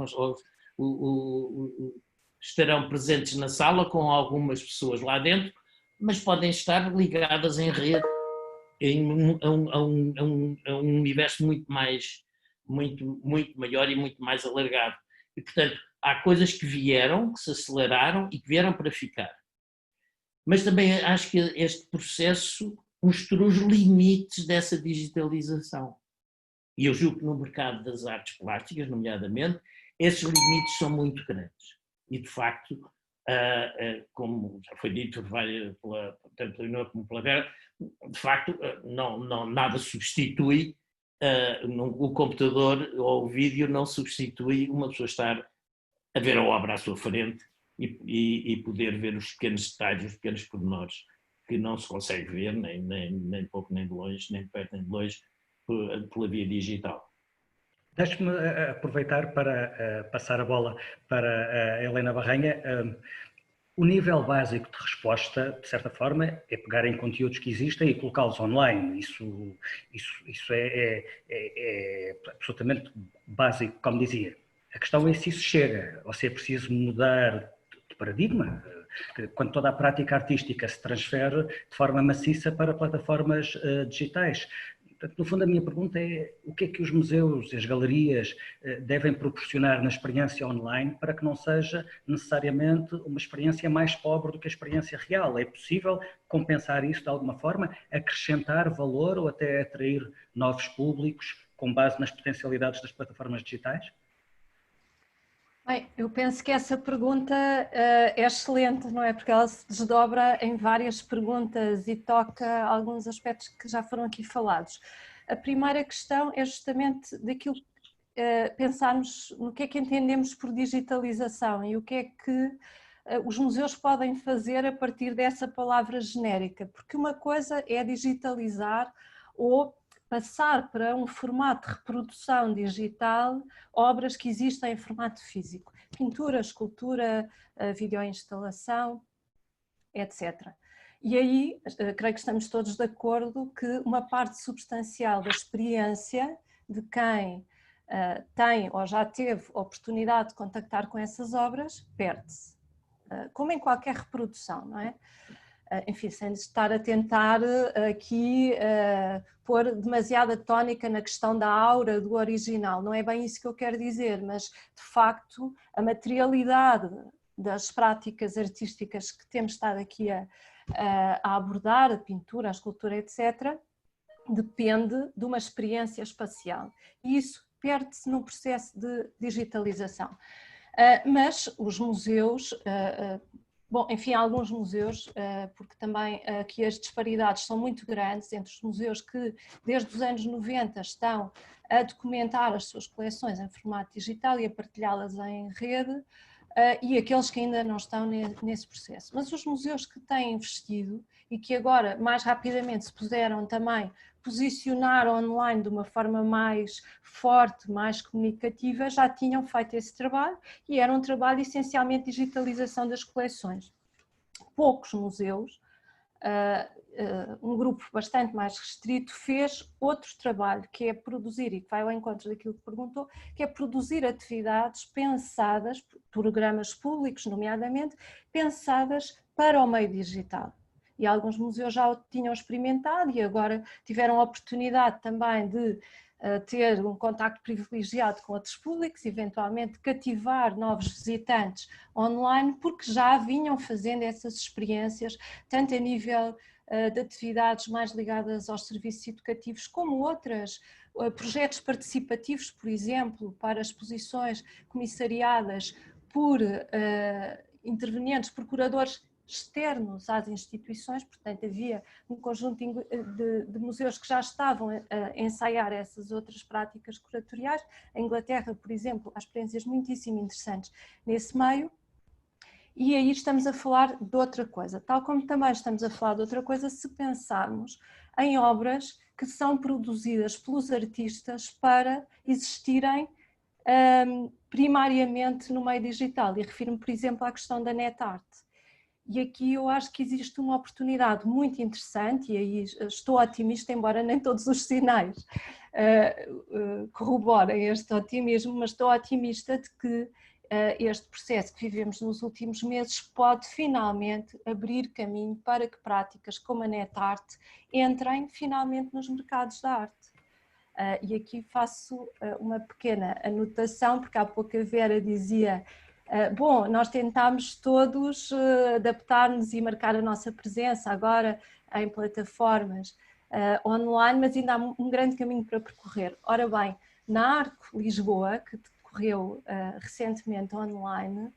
[SPEAKER 5] estarão presentes na sala com algumas pessoas lá dentro, mas podem estar ligadas em rede a um universo muito maior e muito mais alargado. E, portanto, há coisas que vieram, que se aceleraram e que vieram para ficar. Mas também acho que este processo mostrou os limites dessa digitalização. E eu julgo que no mercado das artes plásticas, nomeadamente, esses limites são muito grandes. E, de facto, como já foi dito tanto pela Leonor como pela Vera, de facto, nada substitui, o computador ou o vídeo não substitui uma pessoa estar a ver a obra à sua frente e poder ver os pequenos detalhes, os pequenos pormenores que não se consegue ver, nem pouco, nem de longe, nem de perto, nem de longe, pela via digital.
[SPEAKER 1] Deixe-me aproveitar para passar a bola para a Helena Barranha. O nível básico de resposta, de certa forma, é pegar em conteúdos que existem e colocá-los online. Isso é absolutamente básico, como dizia. A questão é se isso chega, ou se é preciso mudar de paradigma, quando toda a prática artística se transfere de forma maciça para plataformas digitais. Portanto, no fundo, a minha pergunta é o que é que os museus e as galerias devem proporcionar na experiência online para que não seja necessariamente uma experiência mais pobre do que a experiência real? É possível compensar isso de alguma forma, acrescentar valor ou até atrair novos públicos com base nas potencialidades das plataformas digitais?
[SPEAKER 2] Bem, eu penso que essa pergunta é excelente, não é? Porque ela se desdobra em várias perguntas e toca alguns aspectos que já foram aqui falados. A primeira questão é justamente daquilo, pensarmos no que é que entendemos por digitalização e o que é que os museus podem fazer a partir dessa palavra genérica, porque uma coisa é digitalizar ou passar para um formato de reprodução digital obras que existem em formato físico, pintura, escultura, videoinstalação, etc. E aí, creio que estamos todos de acordo que uma parte substancial da experiência de quem tem ou já teve oportunidade de contactar com essas obras perde-se, como em qualquer reprodução, não é? Enfim, sem estar a tentar aqui pôr demasiada tónica na questão da aura do original, não é bem isso que eu quero dizer, mas de facto a materialidade das práticas artísticas que temos estado aqui a abordar, a pintura, a escultura, etc., depende de uma experiência espacial e isso perde-se no processo de digitalização. Mas os museus... Bom, enfim, alguns museus, porque também aqui as disparidades são muito grandes entre os museus que desde os anos 90 estão a documentar as suas coleções em formato digital e a partilhá-las em rede e aqueles que ainda não estão nesse processo. Mas os museus que têm investido e que agora mais rapidamente se puderam também posicionar online de uma forma mais forte, mais comunicativa, já tinham feito esse trabalho e era um trabalho essencialmente de digitalização das coleções. Poucos museus, um grupo bastante mais restrito, fez outro trabalho, que é produzir, e que vai ao encontro daquilo que perguntou, que é produzir atividades pensadas, programas públicos nomeadamente, pensadas para o meio digital. E alguns museus já o tinham experimentado e agora tiveram a oportunidade também de ter um contacto privilegiado com outros públicos, eventualmente cativar novos visitantes online, porque já vinham fazendo essas experiências, tanto a nível de atividades mais ligadas aos serviços educativos, como outras, projetos participativos, por exemplo, para exposições comissariadas por intervenientes, procuradores externos às instituições, portanto havia um conjunto de museus que já estavam a ensaiar essas outras práticas curatoriais. Em Inglaterra, por exemplo, há experiências muitíssimo interessantes nesse meio. E aí estamos a falar de outra coisa, tal como também estamos a falar de outra coisa se pensarmos em obras que são produzidas pelos artistas para existirem primariamente no meio digital. E refiro-me, por exemplo, à questão da NetArt. E aqui eu acho que existe uma oportunidade muito interessante, e aí estou otimista, embora nem todos os sinais corroborem este otimismo, mas estou otimista de que este processo que vivemos nos últimos meses pode finalmente abrir caminho para que práticas como a NetArt entrem finalmente nos mercados da arte. E aqui faço uma pequena anotação, porque há pouco a Vera dizia Bom, nós tentámos todos adaptar-nos e marcar a nossa presença agora em plataformas online, mas ainda há um grande caminho para percorrer. Ora bem, na Arco Lisboa, que decorreu recentemente online,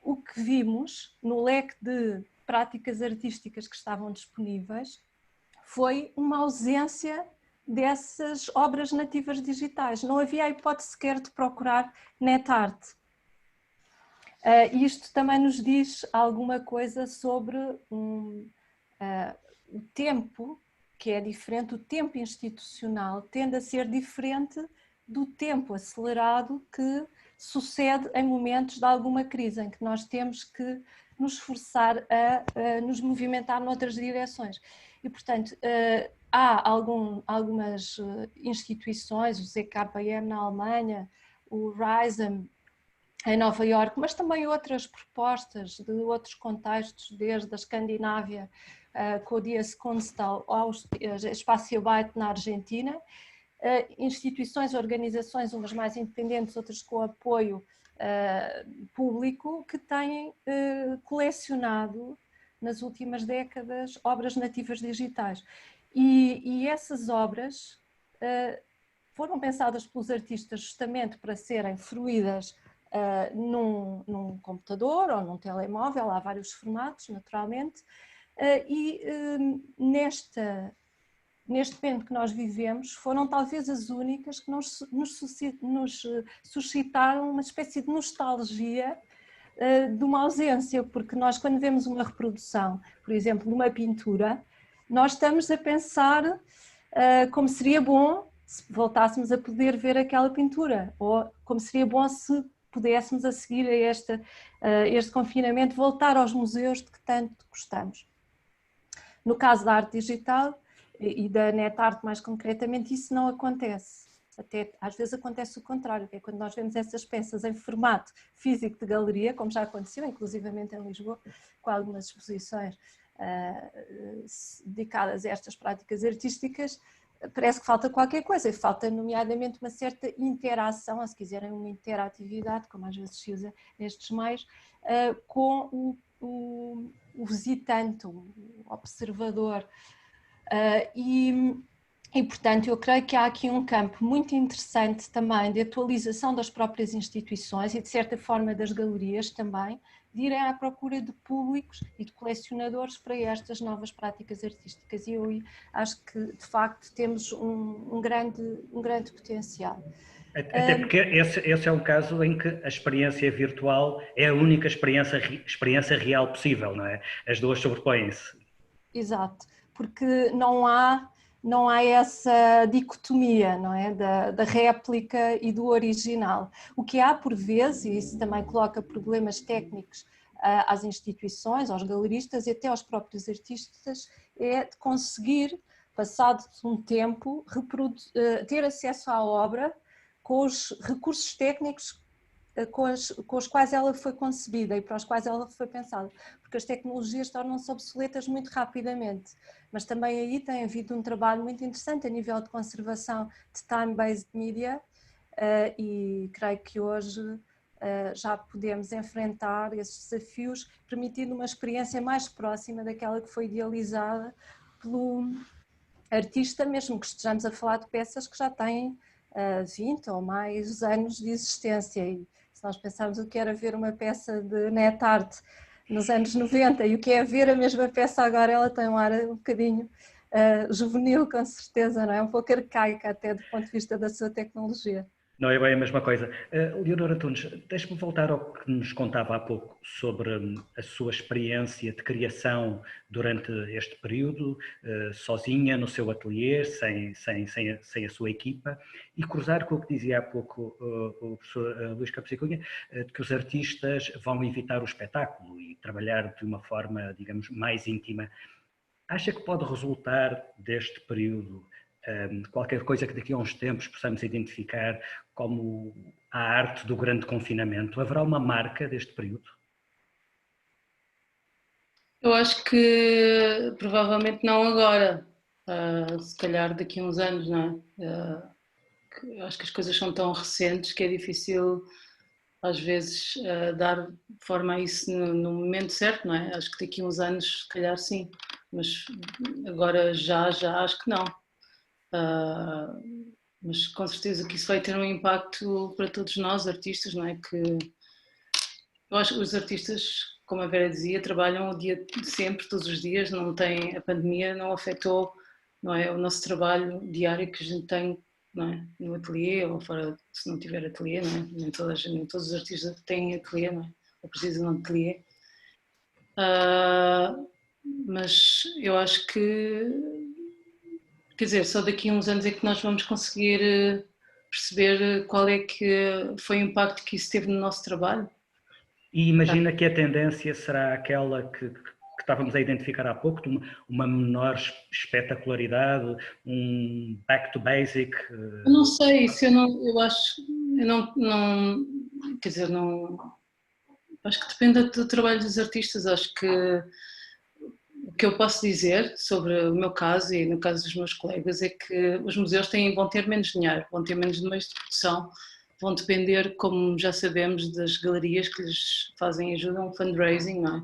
[SPEAKER 2] o que vimos no leque de práticas artísticas que estavam disponíveis foi uma ausência dessas obras nativas digitais. Não havia a hipótese sequer de procurar NetArt. Isto também nos diz alguma coisa sobre o tempo, que é diferente, o tempo institucional tende a ser diferente do tempo acelerado que sucede em momentos de alguma crise, em que nós temos que nos esforçar a nos movimentar noutras direções. E, portanto, há algumas instituições, o ZKM na Alemanha, o RISEM em Nova Iorque, mas também outras propostas de outros contextos, desde a Escandinávia, com o Dias Kunstal, ao Spaciobyte na Argentina, instituições, organizações, umas mais independentes, outras com apoio público, que têm colecionado nas últimas décadas obras nativas digitais. E essas obras foram pensadas pelos artistas justamente para serem fruídas num computador ou num telemóvel, há vários formatos, naturalmente, e neste momento que nós vivemos, foram talvez as únicas que nos suscitaram uma espécie de nostalgia de uma ausência, porque nós, quando vemos uma reprodução, por exemplo, de uma pintura, nós estamos a pensar como seria bom se voltássemos a poder ver aquela pintura, ou como seria bom se pudéssemos, a seguir a este confinamento, voltar aos museus de que tanto gostamos. No caso da arte digital e da NetArt mais concretamente, isso não acontece. Até às vezes acontece o contrário, que é quando nós vemos essas peças em formato físico de galeria, como já aconteceu, inclusivamente em Lisboa, com algumas exposições dedicadas a estas práticas artísticas, parece que falta qualquer coisa, e falta nomeadamente uma certa interação, ou se quiserem uma interatividade, como às vezes se usa nestes meios, com o visitante, o observador. E, portanto, eu creio que há aqui um campo muito interessante também de atualização das próprias instituições e, de certa forma, das galerias também, de irem à procura de públicos e de colecionadores para estas novas práticas artísticas. E eu acho que, de facto, temos um grande potencial.
[SPEAKER 1] Até porque esse é um caso em que a experiência virtual é a única experiência real possível, não é? As duas sobrepõem-se.
[SPEAKER 2] Exato, porque não há essa dicotomia, não é? Da réplica e do original. O que há por vezes, e isso também coloca problemas técnicos às instituições, aos galeristas e até aos próprios artistas, é de conseguir, passado um tempo, ter acesso à obra com os recursos técnicos com os quais ela foi concebida e para os quais ela foi pensada, porque as tecnologias tornam-se obsoletas muito rapidamente, mas também aí tem havido um trabalho muito interessante a nível de conservação de time-based media e creio que hoje já podemos enfrentar esses desafios, permitindo uma experiência mais próxima daquela que foi idealizada pelo artista, mesmo que estejamos a falar de peças que já têm 20 ou mais anos de existência. E se nós pensarmos o que era ver uma peça de NetArt nos anos 90 e o que é ver a mesma peça agora, ela tem um ar um bocadinho juvenil, com certeza, não é? Um pouco arcaica até do ponto de vista da sua tecnologia.
[SPEAKER 1] Não é bem a mesma coisa. Leonor Antunes, deixe-me voltar ao que nos contava há pouco sobre a sua experiência de criação durante este período, sozinha no seu ateliê, sem a sua equipa, e cruzar com o que dizia há pouco o professor Luís Campos e Cunha, de que os artistas vão evitar o espetáculo e trabalhar de uma forma, digamos, mais íntima. Acha que pode resultar deste período qualquer coisa que daqui a uns tempos possamos identificar como a arte do grande confinamento? Haverá uma marca deste período?
[SPEAKER 3] Eu acho que provavelmente não agora, se calhar daqui a uns anos, não é? Acho que as coisas são tão recentes que é difícil às vezes dar forma a isso no momento certo, não é? Acho que daqui a uns anos, se calhar sim, mas agora já acho que não. Mas com certeza que isso vai ter um impacto para todos nós, artistas, não é? Que eu acho que os artistas, como a Vera dizia, trabalham o dia de sempre, todos os dias, não tem, a pandemia não afetou, não é, o nosso trabalho diário que a gente tem, não é, no ateliê ou fora, se não tiver ateliê, não é? Nem todos os artistas têm ateliê, não é? Ou precisam de ateliê. Mas eu acho que, quer dizer, só daqui a uns anos é que nós vamos conseguir perceber qual é que foi o impacto que isso teve no nosso trabalho.
[SPEAKER 1] E imagina que a tendência será aquela que estávamos a identificar há pouco, de uma menor espetacularidade, um back to basic.
[SPEAKER 3] Eu não sei, isso eu acho, eu não, quer dizer, não, acho que depende do trabalho dos artistas. Acho que o que eu posso dizer sobre o meu caso e no caso dos meus colegas é que os museus vão ter menos dinheiro, vão ter menos meios de produção, vão depender, como já sabemos, das galerias que lhes fazem ajuda, um fundraising, não é?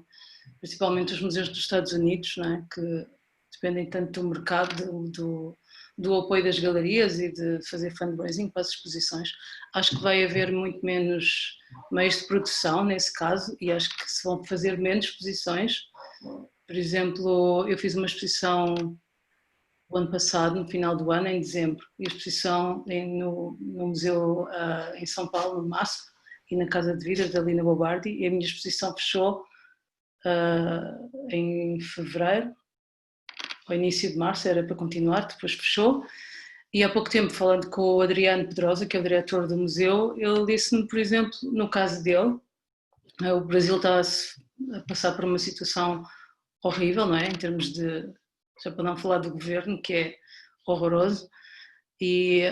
[SPEAKER 3] Principalmente os museus dos Estados Unidos, não é? Que dependem tanto do mercado, do apoio das galerias e de fazer fundraising para as exposições. Acho que vai haver muito menos meios de produção nesse caso e acho que se vão fazer menos exposições. Por exemplo, eu fiz uma exposição o ano passado, no final do ano, em dezembro, e a exposição no museu em São Paulo, no MASP, e na Casa de Vida da Lina Bobardi, e a minha exposição fechou em fevereiro, ao início de março, era para continuar, depois fechou. E há pouco tempo, falando com o Adriano Pedrosa, que é o diretor do museu, ele disse-me, por exemplo, no caso dele, o Brasil está a passar por uma situação horrível, não é? Em termos de, já para não falar do governo, que é horroroso, e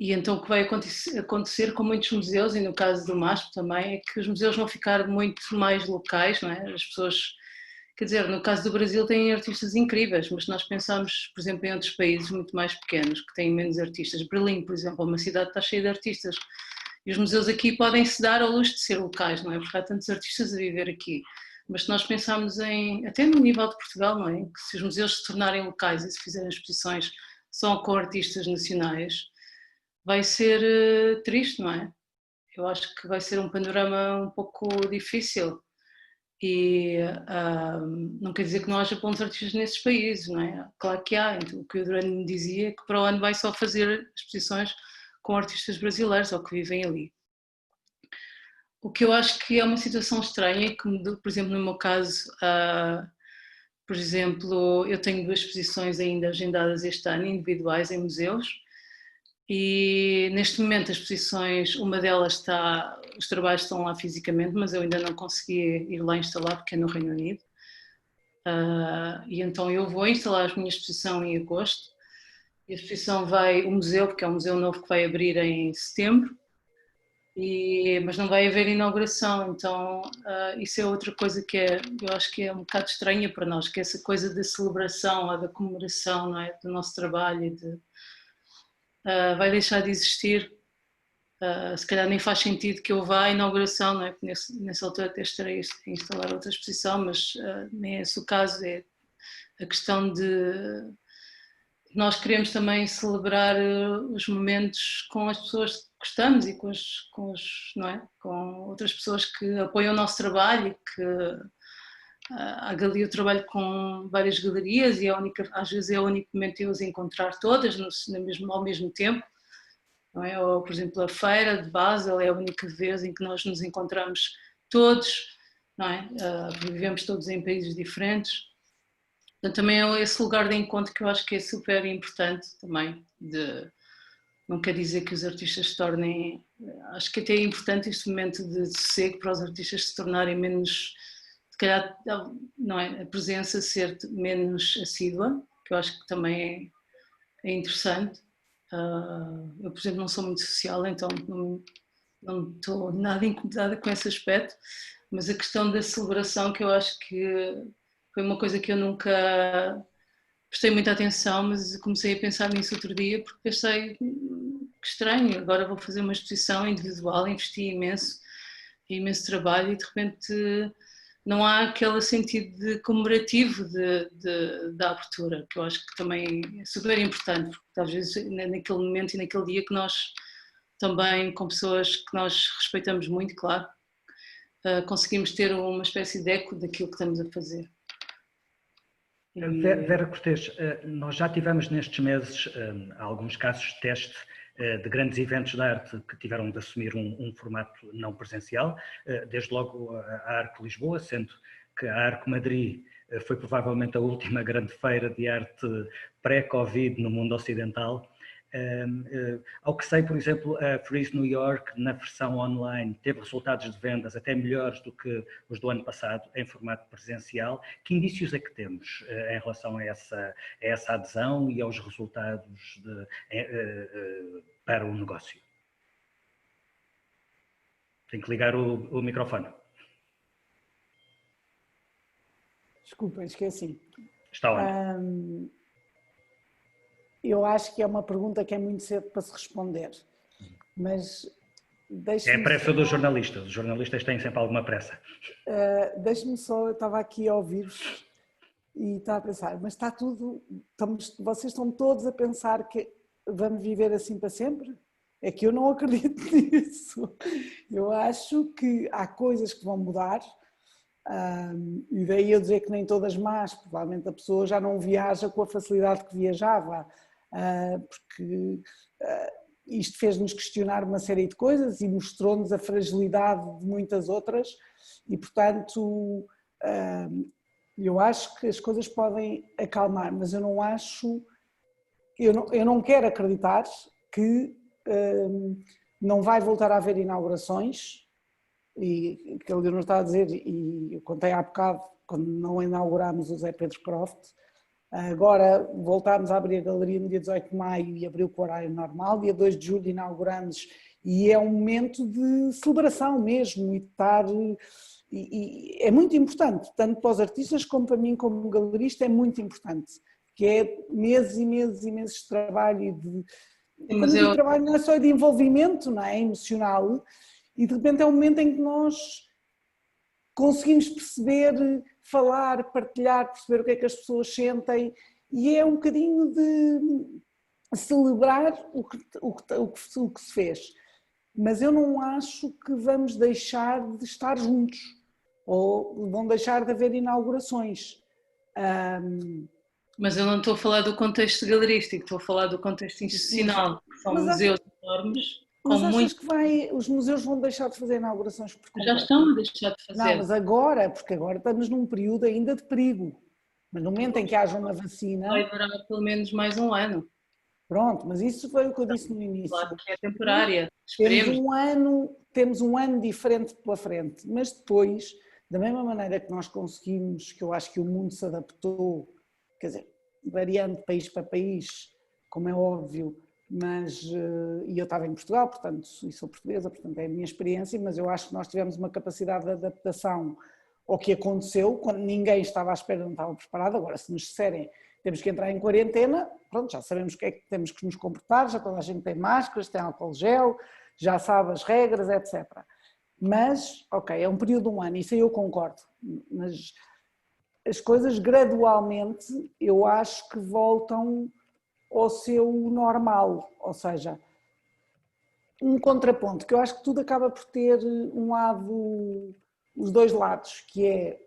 [SPEAKER 3] então o que vai acontecer com muitos museus, e no caso do MASP também, é que os museus vão ficar muito mais locais, não é? As pessoas, quer dizer, no caso do Brasil têm artistas incríveis, mas se nós pensamos, por exemplo, em outros países muito mais pequenos, que têm menos artistas, Berlim, por exemplo, uma cidade está cheia de artistas, e os museus aqui podem se dar ao luxo de ser locais, não é? Porque há tantos artistas a viver aqui. Mas se nós pensarmos até no nível de Portugal, não é? Que se os museus se tornarem locais e se fizerem exposições só com artistas nacionais, vai ser triste, não é? Eu acho que vai ser um panorama um pouco difícil e não quer dizer que não haja bons artistas nesses países, não é? Claro que há, então, o que o Durano me dizia é que para o ano vai só fazer exposições com artistas brasileiros ou que vivem ali. O que eu acho que é uma situação estranha, que, por exemplo, no meu caso, por exemplo, eu tenho 2 exposições ainda agendadas este ano, individuais em museus, e neste momento as exposições, uma delas os trabalhos estão lá fisicamente, mas eu ainda não consegui ir lá instalar porque é no Reino Unido, e então eu vou instalar a minha exposição em agosto, e a exposição o museu, porque é um museu novo que vai abrir em setembro, mas não vai haver inauguração, então isso é outra coisa que eu acho que é um bocado estranha para nós, que é essa coisa da celebração ou da comemoração, não é? Do nosso trabalho, vai deixar de existir, se calhar nem faz sentido que eu vá à inauguração, não é? Porque nessa altura até estarei a instalar outra exposição, mas nem é esse o caso, é a questão de nós queremos também celebrar os momentos com as pessoas que gostamos e não é? Com outras pessoas que apoiam o nosso trabalho e que eu trabalho com várias galerias e às vezes é o único momento de eu as encontrar todas ao mesmo tempo, não é? Ou, por exemplo, a feira de Basel é a única vez em que nós nos encontramos todos, não é? Vivemos todos em países diferentes. Portanto, também é esse lugar de encontro que eu acho que é super importante também, não quer dizer que os artistas se tornem, acho que até é importante este momento de sossego para os artistas se tornarem menos, se calhar, não é, a presença ser menos assídua, que eu acho que também é interessante. Eu, por exemplo, não sou muito social, então não estou nada incomodada com esse aspecto, mas a questão da celebração, que eu acho que foi uma coisa que eu nunca prestei muita atenção, mas comecei a pensar nisso outro dia porque pensei que estranho, agora vou fazer uma exposição individual, investi imenso trabalho e de repente não há aquele sentido de comemorativo da abertura, que eu acho que também é super importante, porque talvez naquele momento e naquele dia que nós também, com pessoas que nós respeitamos muito, claro, conseguimos ter uma espécie de eco daquilo que estamos a fazer.
[SPEAKER 1] Vera Cortês, nós já tivemos nestes meses alguns casos de teste de grandes eventos de arte que tiveram de assumir um formato não presencial, desde logo a Arco Lisboa, sendo que a Arco Madrid foi provavelmente a última grande feira de arte pré-Covid no mundo ocidental. Ao que sei, por exemplo, a Frieze New York, na versão online, teve resultados de vendas até melhores do que os do ano passado, em formato presencial. Que indícios é que temos em relação a essa adesão e aos resultados para o negócio? Tenho que ligar o microfone.
[SPEAKER 4] Desculpa, esqueci.
[SPEAKER 1] Está onde?
[SPEAKER 4] Eu acho que é uma pergunta que é muito cedo para se responder, mas
[SPEAKER 1] é a pressa dos jornalistas. Os jornalistas têm sempre alguma pressa.
[SPEAKER 4] Deixe-me só, eu estava aqui a ouvir-vos e estava a pensar, mas está tudo, vocês estão todos a pensar que vamos viver assim para sempre? É que eu não acredito nisso. Eu acho que há coisas que vão mudar, e daí eu dizer que nem todas más, provavelmente a pessoa já não viaja com a facilidade que viajava, porque isto fez-nos questionar uma série de coisas e mostrou-nos a fragilidade de muitas outras e, portanto, eu acho que as coisas podem acalmar, mas eu não acho, eu não quero acreditar que não vai voltar a haver inaugurações, e que a Leonor está a dizer, e eu contei há bocado, quando não inaugurámos o Zé Pedro Croft, agora voltámos a abrir a galeria no dia 18 de maio e abriu com o horário normal, dia 2 de julho inauguramos, e é um momento de celebração mesmo, e de estar, e é muito importante, tanto para os artistas como para mim como galerista é muito importante, que é meses e meses e meses de trabalho, e de, quando eu digo trabalho não é só de envolvimento, não é, emocional, e de repente é um momento em que nós conseguimos perceber, falar, partilhar, perceber o que é que as pessoas sentem, e é um bocadinho de celebrar o que se fez. Mas eu não acho que vamos deixar de estar juntos, ou vão deixar de haver inaugurações.
[SPEAKER 3] Mas eu não estou a falar do contexto galerístico, estou a falar do contexto institucional, que são museus enormes.
[SPEAKER 4] Mas achas que os museus vão deixar de fazer inaugurações por completo?
[SPEAKER 3] Já estão a deixar de fazer.
[SPEAKER 4] Não, mas agora, porque agora estamos num período ainda de perigo. Mas no momento em que haja uma vacina...
[SPEAKER 3] Vai durar pelo menos mais um ano.
[SPEAKER 4] Pronto, mas isso foi o que eu disse no início.
[SPEAKER 3] Claro que é temporária.
[SPEAKER 4] Temos um ano diferente pela frente, mas depois, da mesma maneira que nós conseguimos, que eu acho que o mundo se adaptou, quer dizer, variando de país para país, como é óbvio, mas, e eu estava em Portugal, portanto, e sou portuguesa, portanto é a minha experiência, mas eu acho que nós tivemos uma capacidade de adaptação ao que aconteceu, quando ninguém estava à espera, não estava preparado. Agora, se nos disserem temos que entrar em quarentena, pronto, já sabemos o que é que temos que nos comportar, já toda a gente tem máscaras, tem álcool gel, já sabe as regras, etc. Mas, ok, é um período de um ano, isso aí eu concordo, mas as coisas gradualmente eu acho que voltam ao seu normal, ou seja, um contraponto, que eu acho que tudo acaba por ter um lado, os dois lados, que é,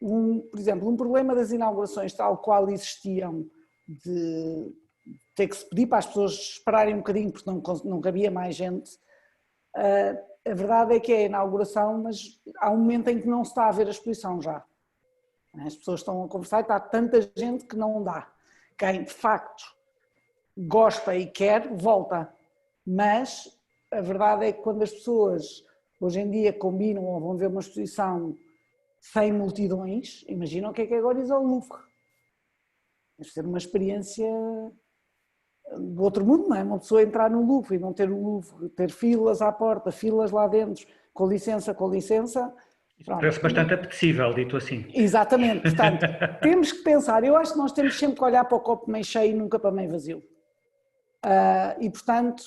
[SPEAKER 4] por exemplo, um problema das inaugurações tal qual existiam, de ter que se pedir para as pessoas esperarem um bocadinho porque não cabia mais gente. A verdade é que é a inauguração, mas há um momento em que não se está a ver a exposição já. As pessoas estão a conversar e está tanta gente que não dá. Quem de facto gosta e quer, volta. Mas a verdade é que quando as pessoas hoje em dia combinam ou vão ver uma exposição sem multidões, imaginam o que é agora ir ao Louvre. Deve ser uma experiência do outro mundo, não é? Uma pessoa entrar no Louvre e não ter o Louvre, ter filas à porta, filas lá dentro, com licença,
[SPEAKER 1] Parece bastante apetecível, dito assim.
[SPEAKER 4] Exatamente, portanto, temos que pensar, eu acho que nós temos sempre que olhar para o copo meio cheio e nunca para meio vazio. E portanto,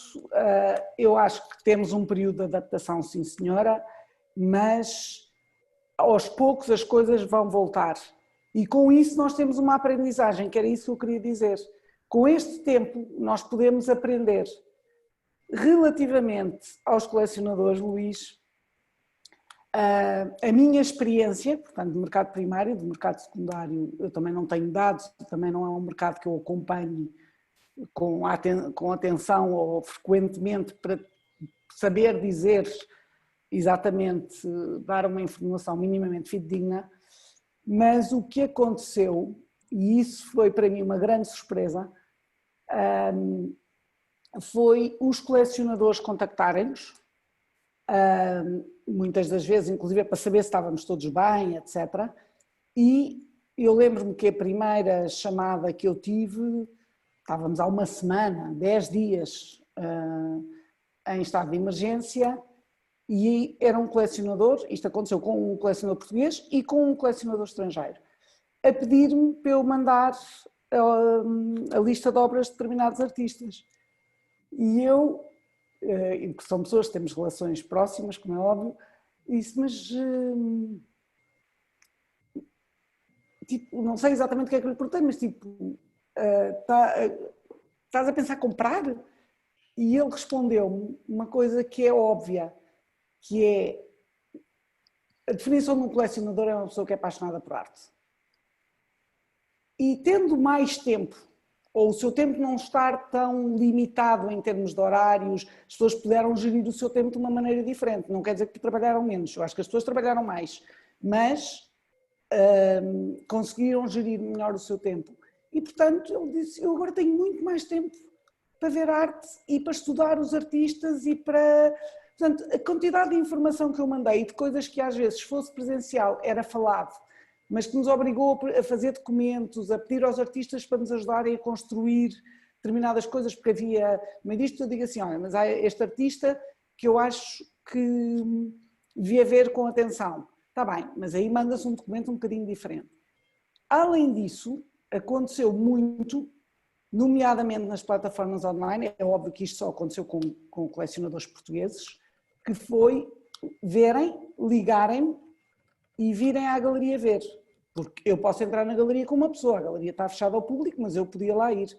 [SPEAKER 4] eu acho que temos um período de adaptação, sim senhora, mas aos poucos as coisas vão voltar. E com isso nós temos uma aprendizagem, que era isso que eu queria dizer. Com este tempo nós podemos aprender. Relativamente aos colecionadores, Luís, a minha experiência, portanto, de mercado primário, de mercado secundário, eu também não tenho dados, também não é um mercado que eu acompanhe com atenção ou frequentemente para saber dizer exatamente, dar uma informação minimamente fidedigna, mas o que aconteceu, e isso foi para mim uma grande surpresa, foi os colecionadores contactarem-nos, muitas das vezes, inclusive para saber se estávamos todos bem, etc. E eu lembro-me que a primeira chamada que eu tive, estávamos há uma semana, 10 dias em estado de emergência, e era um colecionador, isto aconteceu com um colecionador português e com um colecionador estrangeiro, a pedir-me para eu mandar a lista de obras de determinados artistas. E eu, que são pessoas que temos relações próximas, como é óbvio, disse, mas tipo, não sei exatamente o que é que lhe perguntei, mas tipo, estás a pensar em comprar? E ele respondeu-me uma coisa que é óbvia, que é a definição de um colecionador é uma pessoa que é apaixonada por arte. E tendo mais tempo, ou o seu tempo não estar tão limitado em termos de horários, as pessoas puderam gerir o seu tempo de uma maneira diferente. Não quer dizer que trabalharam menos, eu acho que as pessoas trabalharam mais, mas conseguiram gerir melhor o seu tempo. E portanto ele disse, eu agora tenho muito mais tempo para ver arte e para estudar os artistas e para... Portanto, a quantidade de informação que eu mandei e de coisas que às vezes, se fosse presencial, era falado, mas que nos obrigou a fazer documentos, a pedir aos artistas para nos ajudarem a construir determinadas coisas, porque havia, no meio disto eu digo assim, olha, mas há este artista que eu acho que devia ver com atenção. Está bem, mas aí manda-se um documento um bocadinho diferente. Além disso, aconteceu muito, nomeadamente nas plataformas online, é óbvio que isto só aconteceu com colecionadores portugueses, que foi verem, ligarem-me e virem à galeria ver. Porque eu posso entrar na galeria com uma pessoa, a galeria está fechada ao público, mas eu podia lá ir.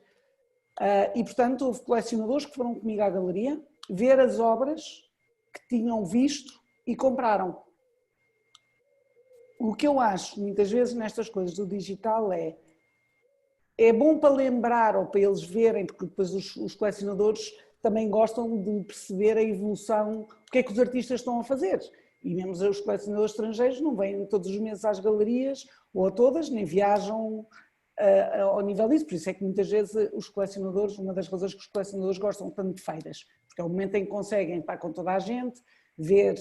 [SPEAKER 4] E portanto houve colecionadores que foram comigo à galeria, ver as obras que tinham visto e compraram. O que eu acho muitas vezes nestas coisas do digital é bom para lembrar ou para eles verem, porque depois os colecionadores também gostam de perceber a evolução, o que é que os artistas estão a fazer. E mesmo os colecionadores estrangeiros não vêm todos os meses às galerias, ou a todas, nem viajam ao nível disso. Por isso é que muitas vezes os colecionadores, uma das razões que os colecionadores gostam tanto de feiras, porque é o momento em que conseguem estar com toda a gente, ver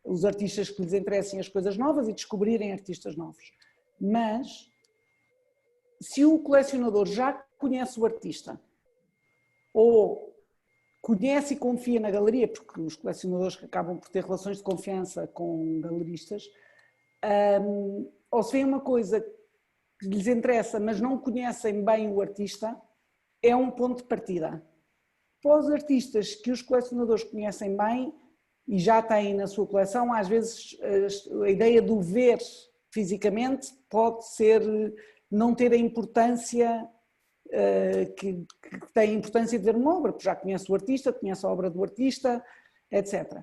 [SPEAKER 4] os artistas que lhes interessem as coisas novas e descobrirem artistas novos. Mas, se o colecionador já conhece o artista, ou conhece e confia na galeria, porque os colecionadores que acabam por ter relações de confiança com galeristas, ou se vê uma coisa que lhes interessa, mas não conhecem bem o artista, é um ponto de partida. Para os artistas que os colecionadores conhecem bem e já têm na sua coleção, às vezes a ideia do ver fisicamente pode ser, não ter a importância que tem a importância de ver uma obra, porque já conhece o artista, conhece a obra do artista, etc.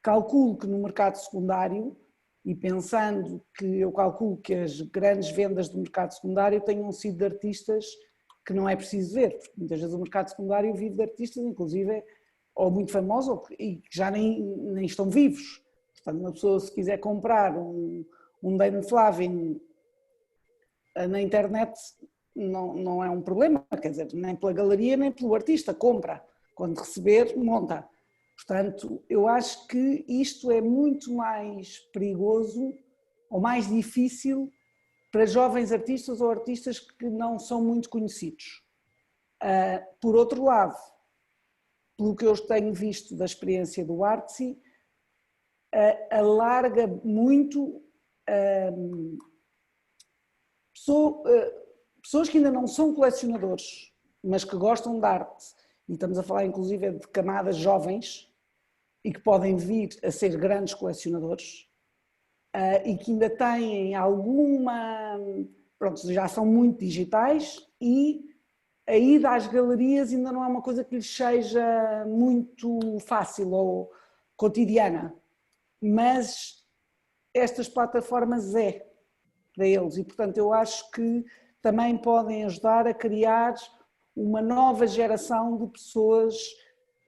[SPEAKER 4] Calculo que no mercado secundário, e pensando que eu calculo que as grandes vendas do mercado secundário tenham sido de artistas que não é preciso ver, porque muitas vezes o mercado secundário vive de artistas, inclusive, ou muito famosos, e que já nem estão vivos. Portanto, uma pessoa se quiser comprar um Dane Flavin na internet, não é um problema, quer dizer, nem pela galeria nem pelo artista, compra, quando receber, monta. Portanto, eu acho que isto é muito mais perigoso ou mais difícil para jovens artistas ou artistas que não são muito conhecidos. Por outro lado, pelo que eu tenho visto da experiência do Artsy, alarga muito pessoas que ainda não são colecionadores, mas que gostam de arte, e estamos a falar inclusive de camadas jovens e que podem vir a ser grandes colecionadores, e que ainda têm alguma, pronto, já são muito digitais, e a ida às galerias ainda não é uma coisa que lhes seja muito fácil ou cotidiana, mas estas plataformas é para eles, e portanto eu acho que também podem ajudar a criar uma nova geração de pessoas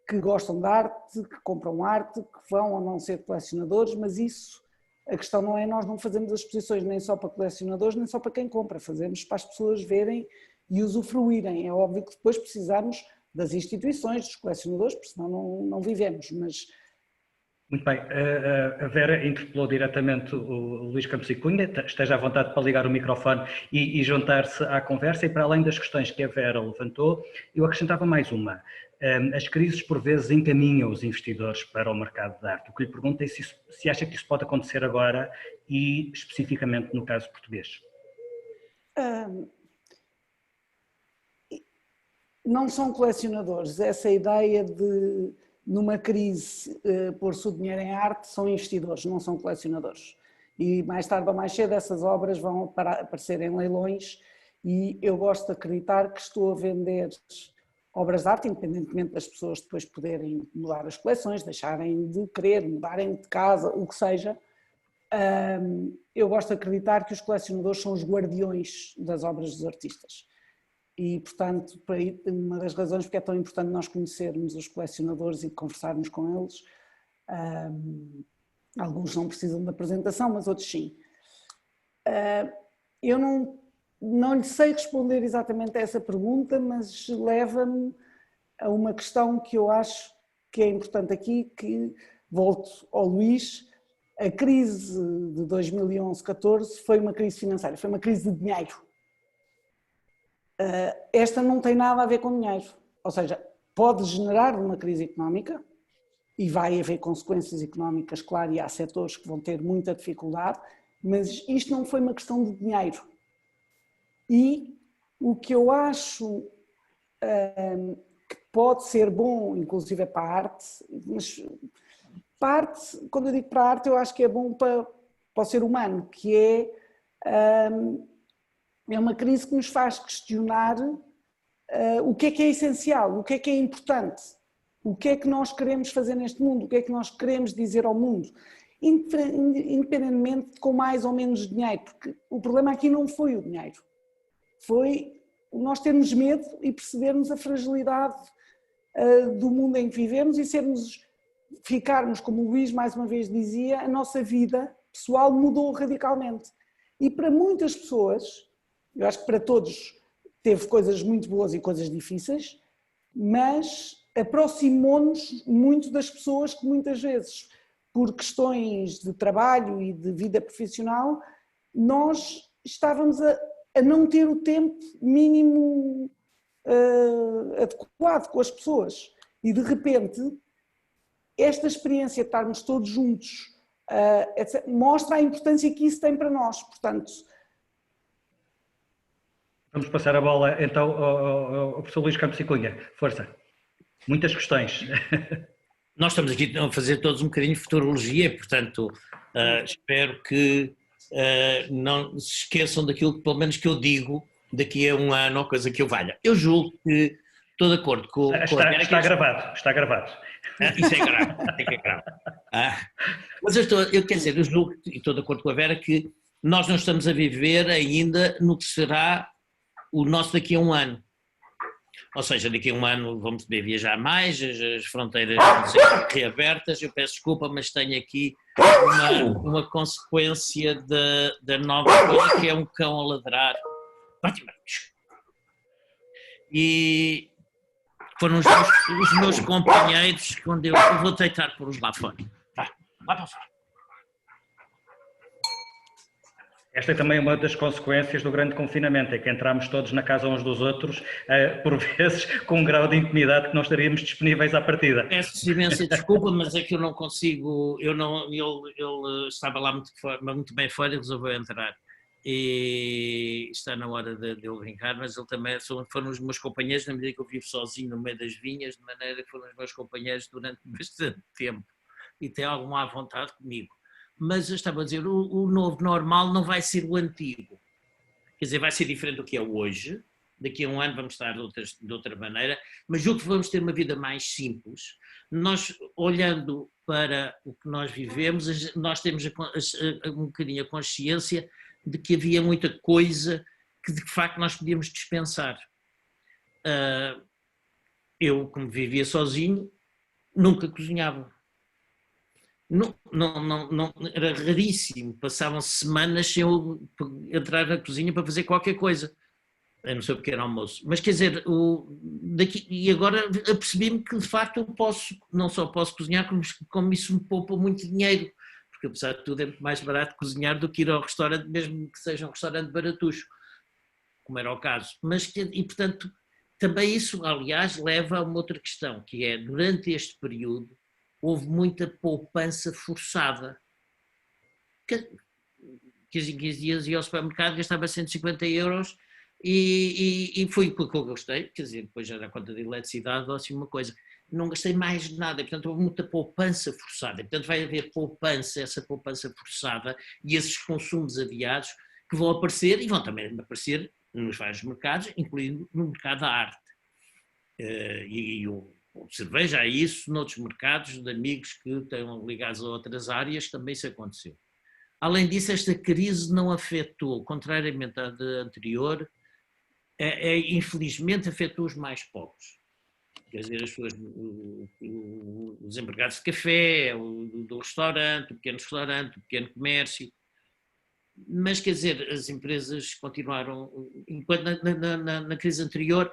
[SPEAKER 4] que gostam de arte, que compram arte, que vão ou não ser colecionadores, mas isso, a questão não é, nós não fazemos as exposições nem só para colecionadores, nem só para quem compra, fazemos para as pessoas verem e usufruírem. É óbvio que depois precisamos das instituições, dos colecionadores, porque senão não vivemos, mas...
[SPEAKER 1] Muito bem, a Vera interpelou diretamente o Luís Campos e Cunha, esteja à vontade para ligar o microfone e juntar-se à conversa, e para além das questões que a Vera levantou, eu acrescentava mais uma. As crises por vezes encaminham os investidores para o mercado de arte. O que lhe pergunto é se acha que isso pode acontecer agora e especificamente no caso português.
[SPEAKER 4] Não são colecionadores, essa ideia de numa crise pôr-se o dinheiro em arte, são investidores, não são colecionadores. E mais tarde ou mais cedo essas obras vão aparecer em leilões, e eu gosto de acreditar que estou a vender obras de arte, independentemente das pessoas depois poderem mudar as coleções, deixarem de querer, mudarem de casa, o que seja. Eu gosto de acreditar que os colecionadores são os guardiões das obras dos artistas. E, portanto, uma das razões porque é tão importante nós conhecermos os colecionadores e conversarmos com eles, alguns não precisam de apresentação, mas outros sim. Eu não lhe sei responder exatamente a essa pergunta, mas leva-me a uma questão que eu acho que é importante aqui, que volto ao Luís. A crise de 2011-14 foi uma crise financeira, foi uma crise de dinheiro. Esta não tem nada a ver com dinheiro, ou seja, pode generar uma crise económica e vai haver consequências económicas, claro, e há setores que vão ter muita dificuldade, mas isto não foi uma questão de dinheiro. E o que eu acho que pode ser bom, inclusive para a arte, mas para a arte, quando eu digo para a arte, eu acho que é bom para o ser humano, que é uma crise que nos faz questionar o que é essencial, o que é importante, o que é que nós queremos fazer neste mundo, o que é que nós queremos dizer ao mundo, independentemente de com mais ou menos dinheiro, porque o problema aqui não foi o dinheiro, foi nós termos medo e percebermos a fragilidade do mundo em que vivemos e ficarmos, como o Luís mais uma vez dizia, a nossa vida pessoal mudou radicalmente. E para muitas pessoas, eu acho que para todos teve coisas muito boas e coisas difíceis, mas aproximou-nos muito das pessoas que muitas vezes, por questões de trabalho e de vida profissional, nós estávamos a não ter o tempo mínimo adequado com as pessoas. E de repente, esta experiência de estarmos todos juntos mostra a importância que isso tem para nós, portanto...
[SPEAKER 1] Vamos passar a bola então ao professor Luís Campos e Cunha. Força. Muitas questões.
[SPEAKER 5] Nós estamos aqui a fazer todos um bocadinho de futurologia, portanto, espero que não se esqueçam daquilo que, pelo menos, que eu digo daqui a um ano ou coisa que eu valha. Eu julgo que estou de acordo com...
[SPEAKER 1] Está gravado.
[SPEAKER 5] Isso é grave, tem que é grave. Mas eu quero dizer, eu julgo, e estou de acordo com a Vera, que nós não estamos a viver ainda no que será o nosso daqui a um ano. Ou seja, daqui a um ano vamos poder viajar mais, as fronteiras vão ser reabertas. Eu peço desculpa, mas tenho aqui uma consequência da nova coisa, que é um cão a ladrar. E foram os meus companheiros, quando eu vou tentar pôr-os lá fora. Vai para fora.
[SPEAKER 1] Esta é também uma das consequências do grande confinamento, é que entramos todos na casa uns dos outros, por vezes com um grau de intimidade que não estaríamos disponíveis à partida.
[SPEAKER 5] Peço imensa desculpa, mas é que eu não consigo, ele estava lá muito bem fora e resolveu entrar. E está na hora de eu brincar, mas ele também foram os meus companheiros, na medida que eu vivo sozinho no meio das vinhas, de maneira que foram os meus companheiros durante bastante tempo e tem alguma à vontade comigo. Mas eu estava a dizer, o novo normal não vai ser o antigo, quer dizer, vai ser diferente do que é hoje, daqui a um ano vamos estar de outra maneira, mas julgo que vamos ter uma vida mais simples. Nós, olhando para o que nós vivemos, nós temos um bocadinho a consciência de que havia muita coisa que de facto nós podíamos dispensar. Eu, como vivia sozinho, nunca cozinhava. Não, era raríssimo, passavam semanas sem eu entrar na cozinha para fazer qualquer coisa, no seu pequeno almoço. Mas quer dizer, e agora apercebi-me que de facto eu não só posso cozinhar, como isso me poupa muito dinheiro, porque apesar de tudo é muito mais barato cozinhar do que ir ao restaurante, mesmo que seja um restaurante baratucho, como era o caso. E portanto, também isso, aliás, leva a uma outra questão, que é, durante este período, houve muita poupança forçada. 15 dias ia ao supermercado, gastava 150 euros e foi o que eu gostei, quer dizer, depois já na conta de eletricidade ou assim uma coisa. Não gastei mais nada, portanto houve muita poupança forçada. Portanto vai haver poupança, essa poupança forçada e esses consumos adiados que vão aparecer e vão também aparecer nos vários mercados, incluindo no mercado da arte. Observei já isso noutros mercados de amigos que estão ligados a outras áreas, também isso aconteceu. Além disso, esta crise não afetou, contrariamente à anterior, infelizmente afetou os mais pobres. Quer dizer, os empregados de café, do restaurante, o pequeno restaurante, o pequeno comércio. Mas, quer dizer, as empresas continuaram, enquanto na crise anterior,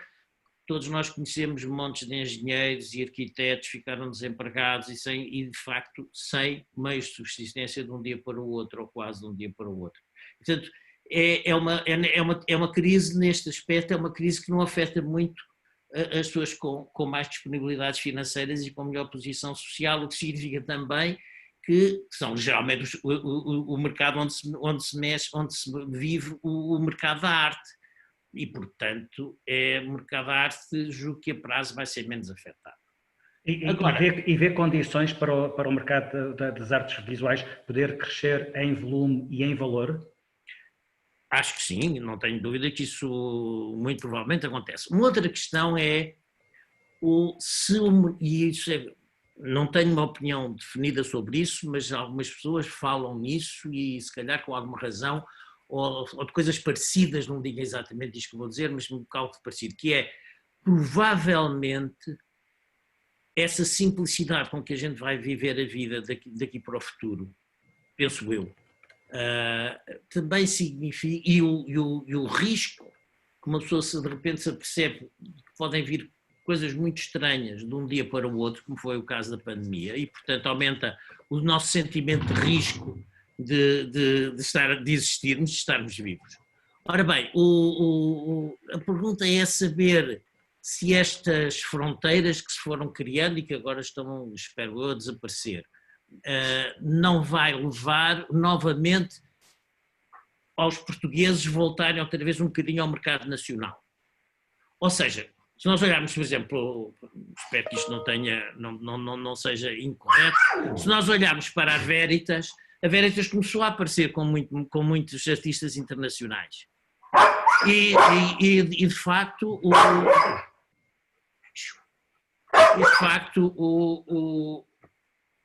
[SPEAKER 5] todos nós conhecemos montes de engenheiros e arquitetos ficaram desempregados e de facto, sem meios de subsistência de um dia para o outro, ou quase de um dia para o outro. Portanto, é uma crise neste aspecto, é uma crise que não afeta muito as pessoas com mais disponibilidades financeiras e com melhor posição social, o que significa também que são geralmente o mercado onde se vive o mercado da arte. E, portanto, o mercado da arte, julgo que a prazo vai ser menos afetado.
[SPEAKER 1] E vê condições para o mercado das artes visuais poder crescer em volume e em valor?
[SPEAKER 5] Acho que sim, não tenho dúvida que isso muito provavelmente acontece. Uma outra questão é não tenho uma opinião definida sobre isso, mas algumas pessoas falam nisso e se calhar com alguma razão, ou de coisas parecidas, não digo exatamente isto que vou dizer, mas um bocado parecido, que é, provavelmente, essa simplicidade com que a gente vai viver a vida daqui para o futuro, penso eu, também significa, e o risco que uma pessoa de repente se apercebe que podem vir coisas muito estranhas de um dia para o outro, como foi o caso da pandemia, e portanto aumenta o nosso sentimento de risco de existirmos, de estarmos vivos. Ora bem, a pergunta é saber se estas fronteiras que se foram criando e que agora estão, espero eu, a desaparecer, não vai levar novamente aos portugueses voltarem outra vez um bocadinho ao mercado nacional. Ou seja, se nós olharmos, por exemplo, espero que isto não seja incorreto, se nós olharmos para a Veritas começou a aparecer com muitos artistas internacionais. E de facto,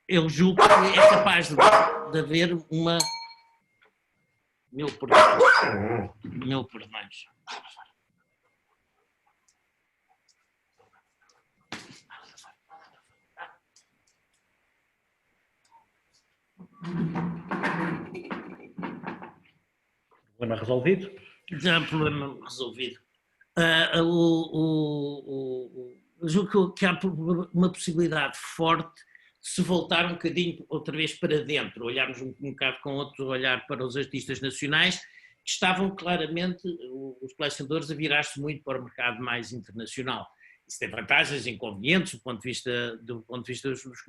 [SPEAKER 5] eu julgo que é capaz de haver uma... Mil perdões.
[SPEAKER 1] Problema resolvido?
[SPEAKER 5] Já problema resolvido. Julgo que há uma possibilidade forte se voltar um bocadinho outra vez para dentro, olharmos um bocado com outro olhar para os artistas nacionais, que estavam claramente, os colecionadores, a virar-se muito para o mercado mais internacional. Isso tem vantagens e inconvenientes do ponto de vista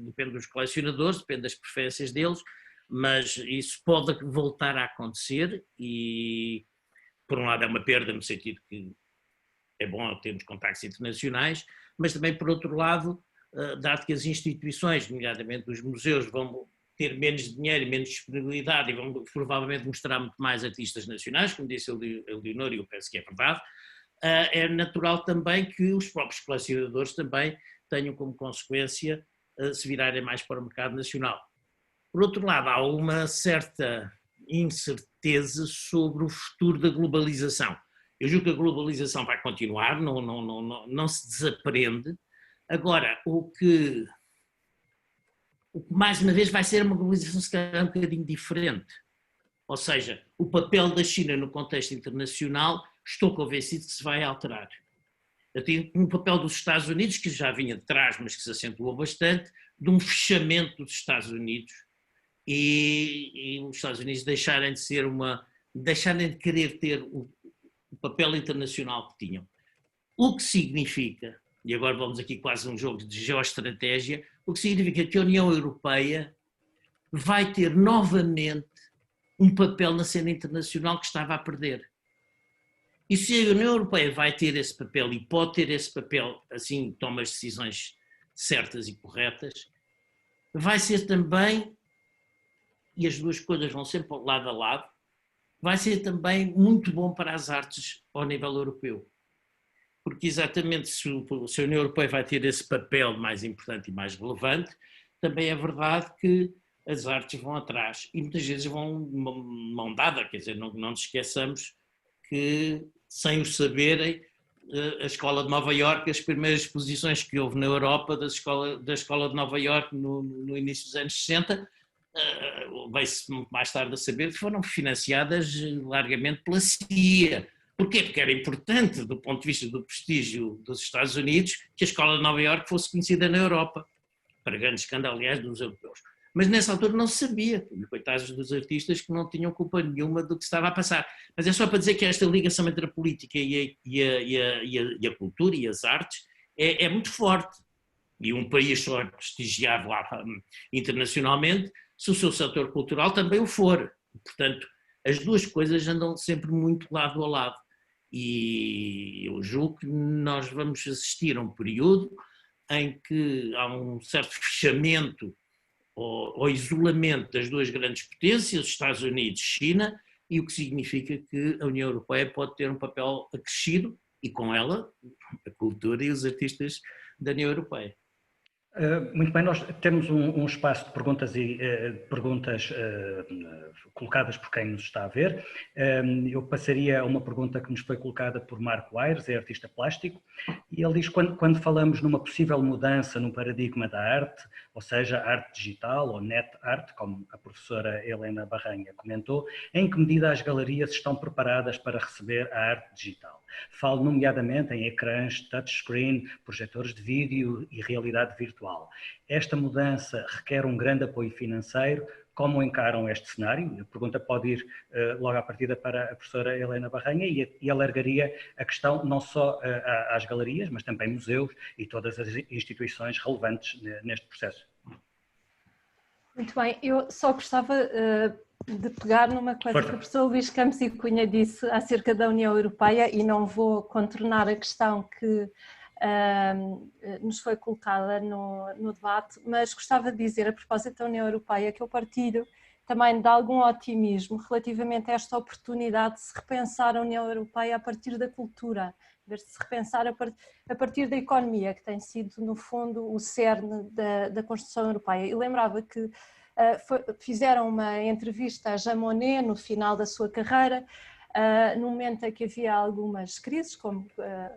[SPEAKER 5] depende dos colecionadores, depende das preferências deles, mas isso pode voltar a acontecer e, por um lado, é uma perda no sentido que é bom termos contactos internacionais, mas também, por outro lado, dado que as instituições, nomeadamente os museus, vão ter menos dinheiro e menos disponibilidade e vão provavelmente mostrar muito mais artistas nacionais, como disse a Leonor, e eu penso que é verdade, é natural também que os próprios colecionadores também tenham como consequência se virarem mais para o mercado nacional. Por outro lado, há uma certa incerteza sobre o futuro da globalização. Eu julgo que a globalização vai continuar, não se desaprende. Agora, o que mais uma vez vai ser uma globalização se calhar um bocadinho diferente. Ou seja, o papel da China no contexto internacional, estou convencido que se vai alterar. Eu tenho um papel dos Estados Unidos, que já vinha de trás, mas que se acentuou bastante, de um fechamento dos Estados Unidos e os Estados Unidos deixarem de querer ter o papel internacional que tinham. O que significa, e agora vamos aqui quase a um jogo de geoestratégia, o que significa que a União Europeia vai ter novamente um papel na cena internacional que estava a perder. E se a União Europeia vai ter esse papel e pode ter esse papel, assim toma as decisões certas e corretas, vai ser também, e as duas coisas vão sempre lado a lado, vai ser também muito bom para as artes ao nível europeu. Porque exatamente se a União Europeia vai ter esse papel mais importante e mais relevante, também é verdade que as artes vão atrás e muitas vezes vão mão dada, quer dizer, não nos esqueçamos que sem o saberem, a Escola de Nova Iorque, as primeiras exposições que houve na Europa da Escola de Nova Iorque no início dos anos 60, veio-se mais tarde a saber que foram financiadas largamente pela CIA. Porquê? Porque era importante, do ponto de vista do prestígio dos Estados Unidos, que a Escola de Nova Iorque fosse conhecida na Europa, para grande escândalo, aliás, dos europeus. Mas nessa altura não se sabia, coitados dos artistas que não tinham culpa nenhuma do que estava a passar. Mas é só para dizer que esta ligação entre a política e a cultura e as artes é muito forte. E um país só é prestigiado lá internacionalmente se o seu setor cultural também o for. Portanto, as duas coisas andam sempre muito lado a lado. E eu julgo que nós vamos assistir a um período em que há um certo fechamento ou isolamento das duas grandes potências, Estados Unidos e China, e o que significa que a União Europeia pode ter um papel acrescido, e com ela a cultura e os artistas da União Europeia.
[SPEAKER 1] Muito bem, nós temos um espaço de perguntas colocadas por quem nos está a ver. Eu passaria a uma pergunta que nos foi colocada por Marco Aires, é artista plástico, e ele diz, quando falamos numa possível mudança no paradigma da arte, ou seja, arte digital ou net art, como a professora Helena Barranha comentou, em que medida as galerias estão preparadas para receber a arte digital? Falo nomeadamente em ecrãs, touchscreen, projetores de vídeo e realidade virtual. Esta mudança requer um grande apoio financeiro. Como encaram este cenário? A pergunta pode ir logo à partida para a professora Helena Barranha e alargaria a questão não só às galerias, mas também museus e todas as instituições relevantes neste processo.
[SPEAKER 2] Muito bem, eu só gostava de pegar numa coisa que o professor Luís Campos e Cunha disse acerca da União Europeia, e não vou contornar a questão que nos foi colocada no debate, mas gostava de dizer a propósito da União Europeia que eu partilho também de algum otimismo relativamente a esta oportunidade de se repensar a União Europeia a partir da cultura, de se repensar a partir da economia, que tem sido no fundo o cerne da construção europeia. E lembrava que fizeram uma entrevista a Jean Monnet no final da sua carreira, no momento em que havia algumas crises, como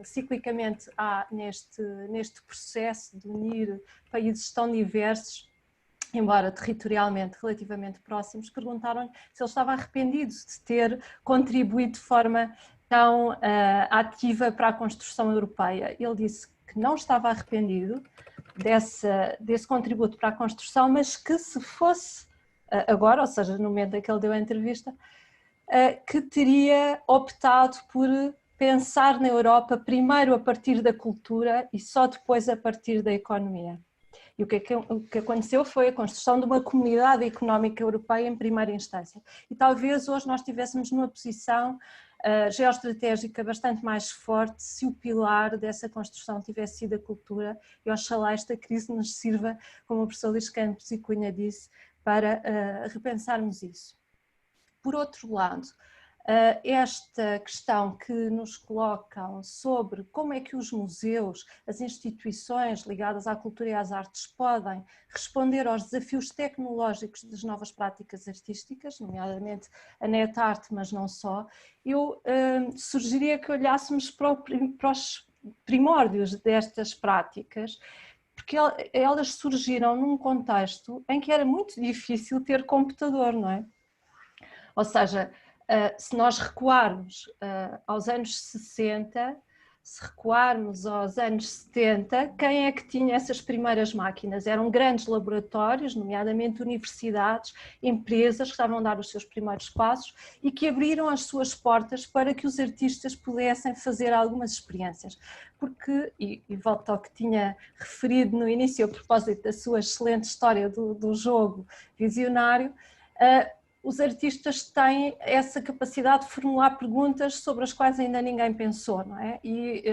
[SPEAKER 2] ciclicamente há neste processo de unir países tão diversos, embora territorialmente relativamente próximos, perguntaram-lhe se ele estava arrependido de ter contribuído de forma tão ativa para a construção europeia. Ele disse que não estava arrependido, desse contributo para a construção, mas que se fosse agora, ou seja, no momento em que ele deu a entrevista, que teria optado por pensar na Europa primeiro a partir da cultura e só depois a partir da economia. E o que aconteceu foi a construção de uma comunidade económica europeia em primeira instância. E talvez hoje nós estivéssemos numa posição geoestratégica bastante mais forte se o pilar dessa construção tivesse sido a cultura, e oxalá esta crise nos sirva, como o professor Luís Campos e Cunha disse, para repensarmos isso. Por outro lado, esta questão que nos colocam sobre como é que os museus, as instituições ligadas à cultura e às artes podem responder aos desafios tecnológicos das novas práticas artísticas, nomeadamente a NetArt, mas não só, eu sugeriria que olhássemos para os primórdios destas práticas, porque elas surgiram num contexto em que era muito difícil ter computador, não é? Ou seja, se nós recuarmos aos anos 60, se recuarmos aos anos 70, quem é que tinha essas primeiras máquinas? Eram grandes laboratórios, nomeadamente universidades, empresas que estavam a dar os seus primeiros passos e que abriram as suas portas para que os artistas pudessem fazer algumas experiências. Porque, e volto ao que tinha referido no início a propósito da sua excelente história do jogo visionário, os artistas têm essa capacidade de formular perguntas sobre as quais ainda ninguém pensou, não é? E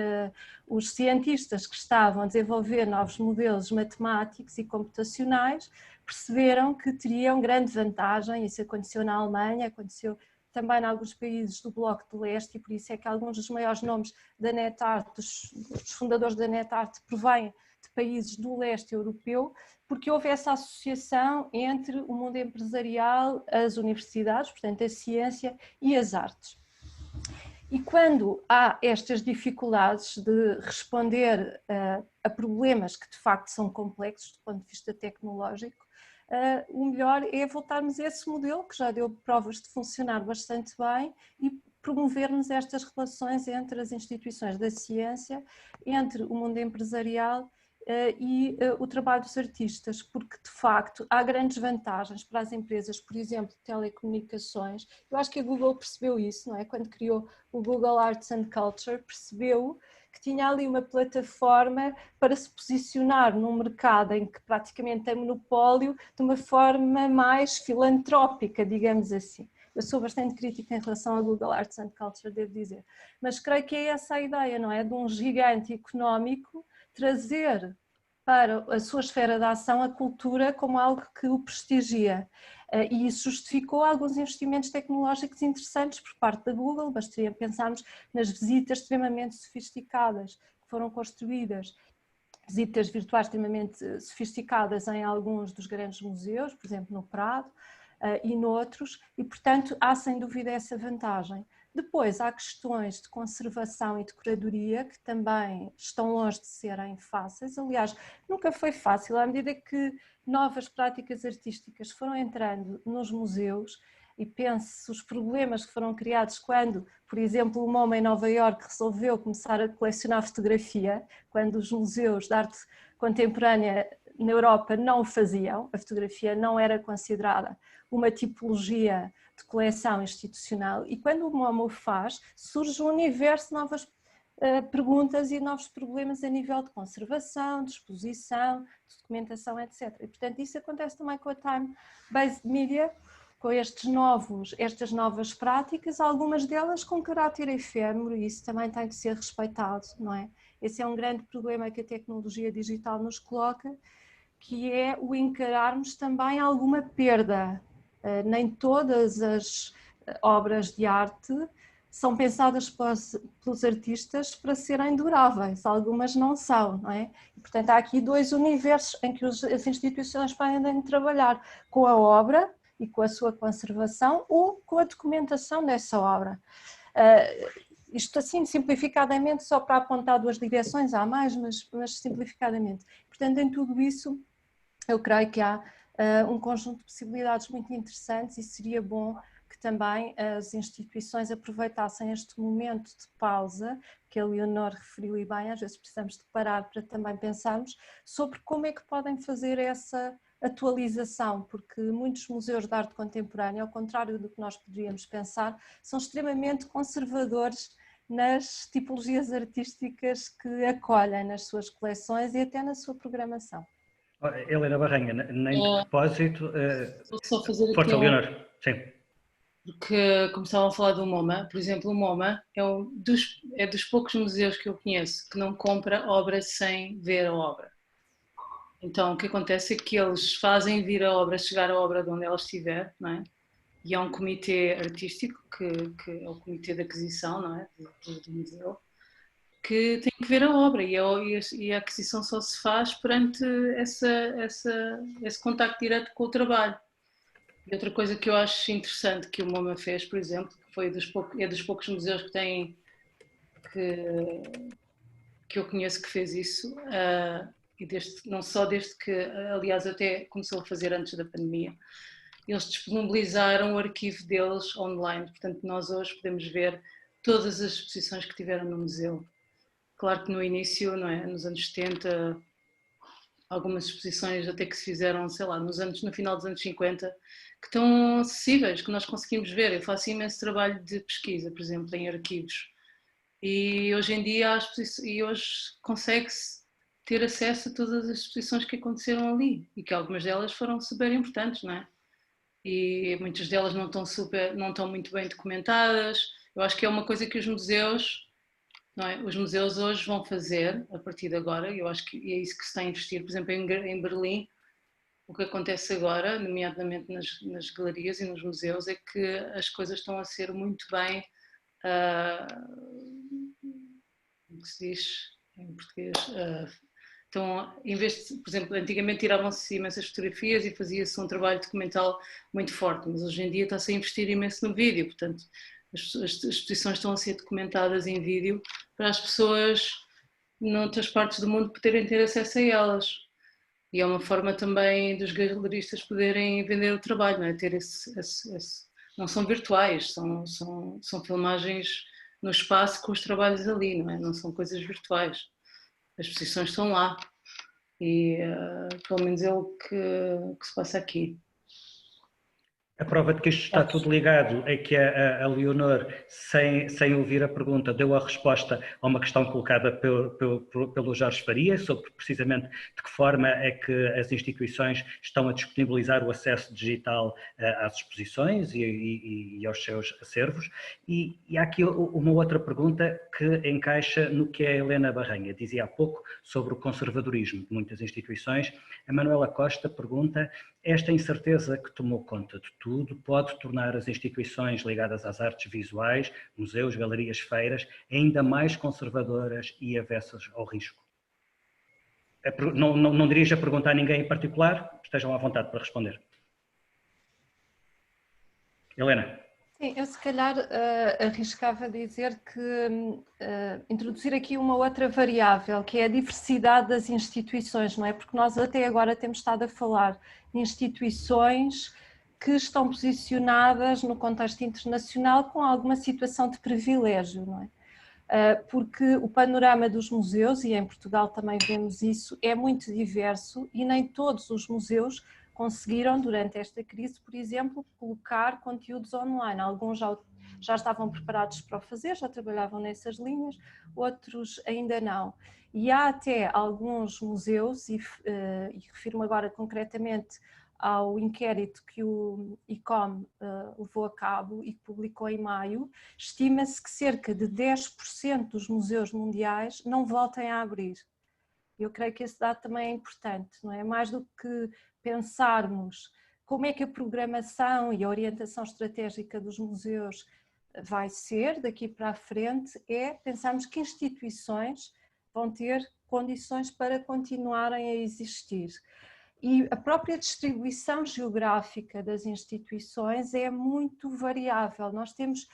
[SPEAKER 2] os cientistas que estavam a desenvolver novos modelos matemáticos e computacionais perceberam que teriam grande vantagem. Isso aconteceu na Alemanha, aconteceu também em alguns países do Bloco de Leste, e por isso é que alguns dos maiores nomes da NetArt, dos fundadores da NetArt, provêm de países do leste europeu, porque houve essa associação entre o mundo empresarial, as universidades, portanto a ciência e as artes. E quando há estas dificuldades de responder a problemas que de facto são complexos do ponto de vista tecnológico, o melhor é voltarmos a esse modelo que já deu provas de funcionar bastante bem e promovermos estas relações entre as instituições da ciência, entre o mundo empresarial e o trabalho dos artistas, porque de facto há grandes vantagens para as empresas, por exemplo, de telecomunicações. Eu acho que a Google percebeu isso, não é? Quando criou o Google Arts and Culture, percebeu que tinha ali uma plataforma para se posicionar num mercado em que praticamente tem monopólio de uma forma mais filantrópica, digamos assim. Eu sou bastante crítica em relação ao Google Arts and Culture, devo dizer, mas creio que é essa a ideia, não é? De um gigante económico trazer para a sua esfera de ação a cultura como algo que o prestigia. E isso justificou alguns investimentos tecnológicos interessantes por parte da Google. Bastaria pensarmos nas visitas extremamente sofisticadas que foram construídas, visitas virtuais extremamente sofisticadas em alguns dos grandes museus, por exemplo no Prado e noutros, e portanto há sem dúvida essa vantagem. Depois há questões de conservação e de curadoria que também estão longe de serem fáceis. Aliás, nunca foi fácil, à medida que novas práticas artísticas foram entrando nos museus, e pense os problemas que foram criados quando, por exemplo, o MoMA em Nova Iorque resolveu começar a colecionar fotografia, quando os museus de arte contemporânea na Europa não o faziam, a fotografia não era considerada uma tipologia de coleção institucional, e quando o MoMA o faz, surge um universo de novas perguntas e novos problemas a nível de conservação, de exposição, de documentação, etc. E, portanto, isso acontece também com a Time-Based Media, com estas novas práticas, algumas delas com caráter efêmero, e isso também tem de ser respeitado, não é? Esse é um grande problema que a tecnologia digital nos coloca, que é o encararmos também alguma perda. Nem todas as obras de arte são pensadas pelos artistas para serem duráveis, algumas não são, não é? E, portanto, há aqui dois universos em que as instituições podem trabalhar, com a obra e com a sua conservação ou com a documentação dessa obra. Isto assim, simplificadamente, só para apontar duas direções, há mais, mas simplificadamente. Portanto, em tudo isso, eu creio que há um conjunto de possibilidades muito interessantes e seria bom que que também as instituições aproveitassem este momento de pausa, que a Leonor referiu e bem, às vezes precisamos de parar para também pensarmos sobre como é que podem fazer essa atualização, porque muitos museus de arte contemporânea, ao contrário do que nós poderíamos pensar, são extremamente conservadores nas tipologias artísticas que acolhem nas suas coleções e até na sua programação.
[SPEAKER 1] Helena Barranha, nem de propósito...
[SPEAKER 3] Vou só fazer
[SPEAKER 1] Força,
[SPEAKER 3] aqui
[SPEAKER 1] Leonor. Sim.
[SPEAKER 3] Porque, como estavam a falar do MoMA, por exemplo, o MoMA é dos poucos museus que eu conheço que não compra obra sem ver a obra. Então, o que acontece é que eles fazem vir a obra, chegar a obra de onde ela estiver, não é? E há um comitê artístico, que é o comitê de aquisição, não é? Do museu, que tem que ver a obra e a aquisição só se faz perante esse contacto direto com o trabalho. E outra coisa que eu acho interessante que o MoMA fez, por exemplo, que foi dos poucos museus que têm que eu conheço que fez isso, e não só desde que, aliás, até começou a fazer antes da pandemia, eles disponibilizaram o arquivo deles online, portanto nós hoje podemos ver todas as exposições que tiveram no museu. Claro que no início, não é, nos anos 70, algumas exposições até que se fizeram, sei lá, no final dos anos 50, que estão acessíveis, que nós conseguimos ver. Eu faço imenso trabalho de pesquisa, por exemplo, em arquivos. E hoje em dia hoje consegue-se ter acesso a todas as exposições que aconteceram ali e que algumas delas foram super importantes, não é? E muitas delas não estão muito bem documentadas. Eu acho que é uma coisa que os museus, não é? Os museus hoje vão fazer a partir de agora. Eu acho que é isso que se está a investir. Por exemplo, em Berlim, o que acontece agora, nomeadamente nas galerias e nos museus, é que as coisas estão a ser muito bem, como se diz em português, então, em vez de, por exemplo, antigamente tiravam-se imensas fotografias e fazia-se um trabalho documental muito forte, mas hoje em dia está-se a investir imenso no vídeo, portanto, as exposições estão a ser documentadas em vídeo para as pessoas noutras partes do mundo poderem ter acesso a elas. E é uma forma também dos galeristas poderem vender o trabalho, não é? Ter não são virtuais, são filmagens no espaço com os trabalhos ali, não é? Não são coisas virtuais. As exposições estão lá e pelo menos é o que se passa aqui.
[SPEAKER 1] A prova de que isto está tudo ligado é que a Leonor, sem ouvir a pergunta, deu a resposta a uma questão colocada pelo Jorge Faria, sobre precisamente de que forma é que as instituições estão a disponibilizar o acesso digital às exposições e aos seus acervos. E há aqui uma outra pergunta que encaixa no que a Helena Barranha dizia há pouco sobre o conservadorismo de muitas instituições. A Manuela Costa pergunta: esta incerteza que tomou conta de tudo pode tornar as instituições ligadas às artes visuais, museus, galerias, feiras, ainda mais conservadoras e avessas ao risco? Não dirijo a perguntar a ninguém em particular, estejam à vontade para responder. Helena.
[SPEAKER 2] Sim, eu se calhar arriscava dizer que introduzir aqui uma outra variável, que é a diversidade das instituições, não é? Porque nós até agora temos estado a falar de instituições que estão posicionadas no contexto internacional com alguma situação de privilégio, não é? Porque o panorama dos museus, e em Portugal também vemos isso, é muito diverso e nem todos os museus conseguiram, durante esta crise, por exemplo, colocar conteúdos online. Alguns já estavam preparados para o fazer, já trabalhavam nessas linhas, outros ainda não. E há até alguns museus, e refiro-me agora concretamente ao inquérito que o ICOM levou a cabo e que publicou em maio, estima-se que cerca de 10% dos museus mundiais não voltem a abrir. Eu creio que esse dado também é importante, não é? Mais do que pensarmos como é que a programação e a orientação estratégica dos museus vai ser daqui para a frente, é pensarmos que instituições vão ter condições para continuarem a existir. E a própria distribuição geográfica das instituições é muito variável. Nós temos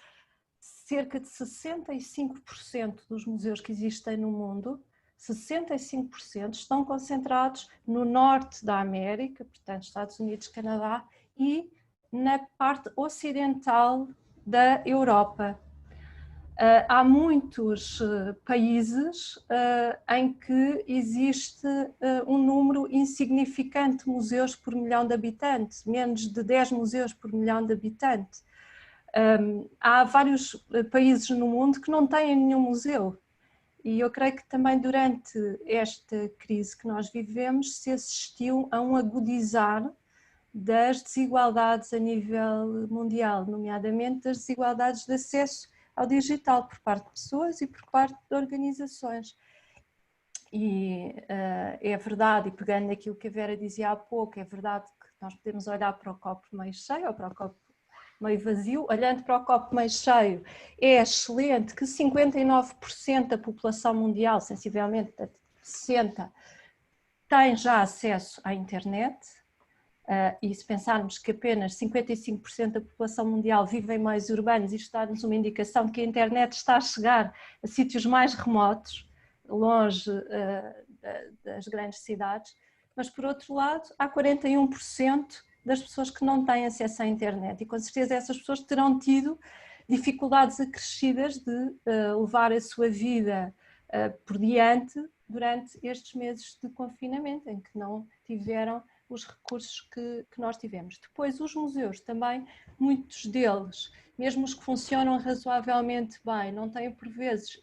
[SPEAKER 2] cerca de 65% dos museus que existem no mundo, 65% estão concentrados no norte da América, portanto Estados Unidos, Canadá, e na parte ocidental da Europa. Há muitos países em que existe um número insignificante de museus por milhão de habitantes, menos de 10 museus por milhão de habitantes. Há vários países no mundo que não têm nenhum museu. E eu creio que também durante esta crise que nós vivemos se assistiu a um agudizar das desigualdades a nível mundial, nomeadamente das desigualdades de acesso ao digital por parte de pessoas e por parte de organizações. E é verdade, e pegando naquilo que a Vera dizia há pouco, é verdade que nós podemos olhar para o copo meio cheio ou para o copo meio vazio. Olhando para o copo meio cheio, é excelente que 59% da população mundial, sensivelmente 60%, tem já acesso à internet. E se pensarmos que apenas 55% da população mundial vive em meios urbanos, isto dá-nos uma indicação de que a internet está a chegar a sítios mais remotos, longe das grandes cidades, mas por outro lado há 41% das pessoas que não têm acesso à internet e com certeza essas pessoas terão tido dificuldades acrescidas de levar a sua vida por diante durante estes meses de confinamento, em que não tiveram os recursos que nós tivemos. Depois, os museus também, muitos deles, mesmo os que funcionam razoavelmente bem, não têm por vezes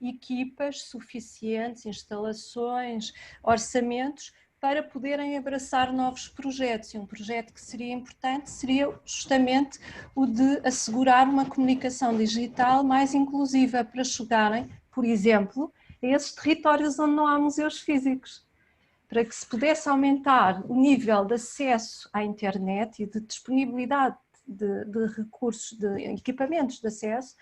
[SPEAKER 2] equipas suficientes, instalações, orçamentos para poderem abraçar novos projetos. E um projeto que seria importante seria justamente o de assegurar uma comunicação digital mais inclusiva para chegarem, por exemplo, a esses territórios onde não há museus físicos, para que se pudesse aumentar o nível de acesso à internet e de disponibilidade de recursos, de equipamentos de acesso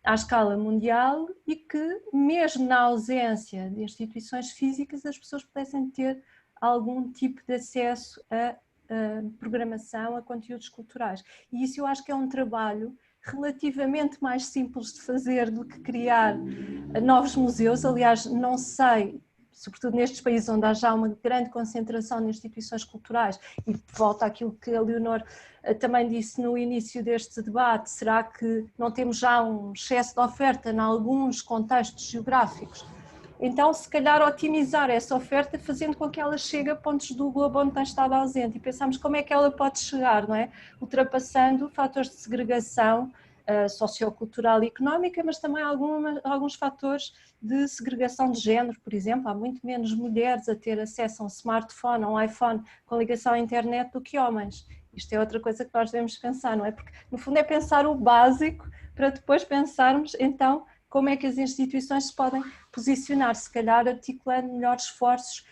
[SPEAKER 2] à escala mundial e que, mesmo na ausência de instituições físicas, as pessoas pudessem ter algum tipo de acesso a programação, a conteúdos culturais. E isso eu acho que é um trabalho relativamente mais simples de fazer do que criar novos museus. Aliás, não sei, sobretudo nestes países onde há já uma grande concentração de instituições culturais, e volta àquilo que a Leonor também disse no início deste debate, será que não temos já um excesso de oferta em alguns contextos geográficos? Então, se calhar, otimizar essa oferta fazendo com que ela chegue a pontos do globo onde tem estado ausente e pensamos como é que ela pode chegar, não é? Ultrapassando fatores de segregação sociocultural e económica, mas também alguns fatores de segregação de género, por exemplo. Há muito menos mulheres a ter acesso a um smartphone, a um iPhone com ligação à internet do que homens. Isto é outra coisa que nós devemos pensar, não é? Porque, no fundo, é pensar o básico para depois pensarmos, então, como é que as instituições se podem posicionar, se calhar articulando melhores esforços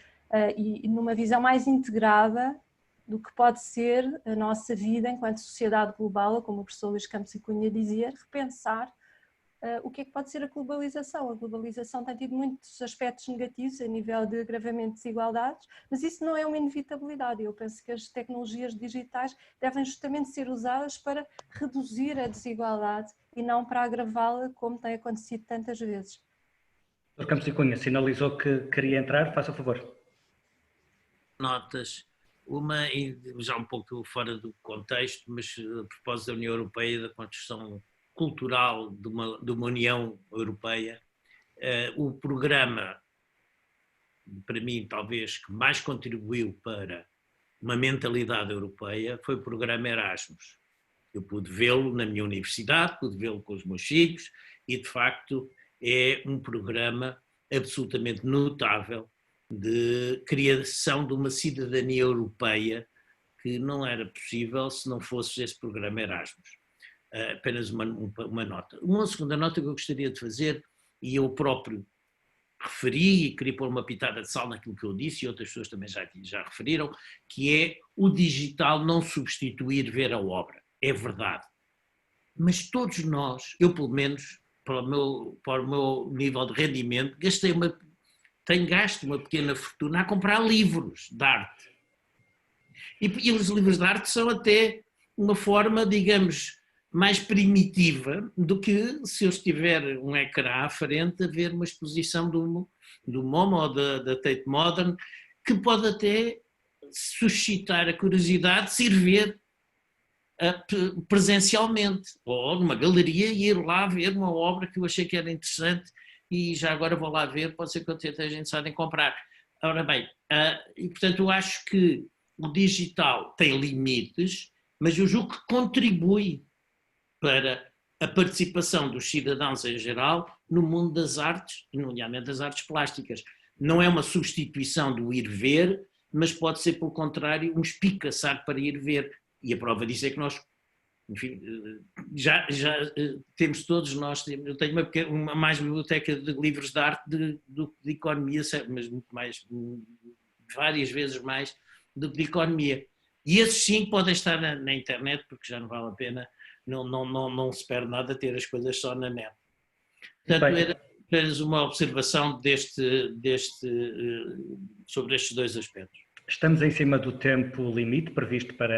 [SPEAKER 2] e numa visão mais integrada do que pode ser a nossa vida enquanto sociedade global, como o professor Luís Campos e Cunha dizia, repensar o que é que pode ser a globalização. A globalização tem tido muitos aspectos negativos a nível de agravamento de desigualdades, mas isso não é uma inevitabilidade. Eu penso que as tecnologias digitais devem justamente ser usadas para reduzir a desigualdade e não para agravá-la, como tem acontecido tantas vezes.
[SPEAKER 1] Dr. Campos e Cunha sinalizou que queria entrar, faça o favor.
[SPEAKER 5] Notas, uma já um pouco fora do contexto, mas a propósito da União Europeia e da construção cultural de uma União Europeia, o programa, para mim, talvez, que mais contribuiu para uma mentalidade europeia foi o programa Erasmus. Eu pude vê-lo na minha universidade, pude vê-lo com os meus filhos e, de facto, é um programa absolutamente notável de criação de uma cidadania europeia que não era possível se não fosse esse programa Erasmus. Apenas uma nota. Uma segunda nota que eu gostaria de fazer, e eu próprio referi e queria pôr uma pitada de sal naquilo que eu disse e outras pessoas também já referiram, que é o digital não substituir ver a obra. É verdade. Mas todos nós, eu pelo menos, para o meu nível de rendimento, tenho gasto uma pequena fortuna a comprar livros de arte. E os livros de arte são até uma forma, digamos, mais primitiva do que se eu estiver um ecrã à frente a ver uma exposição do MoMA ou da Tate Modern, que pode até suscitar a curiosidade de se ir ver presencialmente, ou numa galeria e ir lá ver uma obra que eu achei que era interessante e já agora vou lá ver, pode ser que eu esteja interessado em comprar. Ora bem, e portanto eu acho que o digital tem limites, mas eu julgo que contribui para a participação dos cidadãos em geral no mundo das artes, nomeadamente das artes plásticas. Não é uma substituição do ir ver, mas pode ser, pelo contrário, um espicaçar para ir ver. E a prova disso é que nós, enfim, já temos todos nós, eu tenho uma mais biblioteca de livros de arte do que de economia, mas muito mais, várias vezes mais do que de economia. E esses sim podem estar na internet, porque já não vale a pena, não se perde nada ter as coisas só na net. Portanto, era apenas uma observação sobre estes dois aspectos.
[SPEAKER 1] Estamos em cima do tempo limite previsto para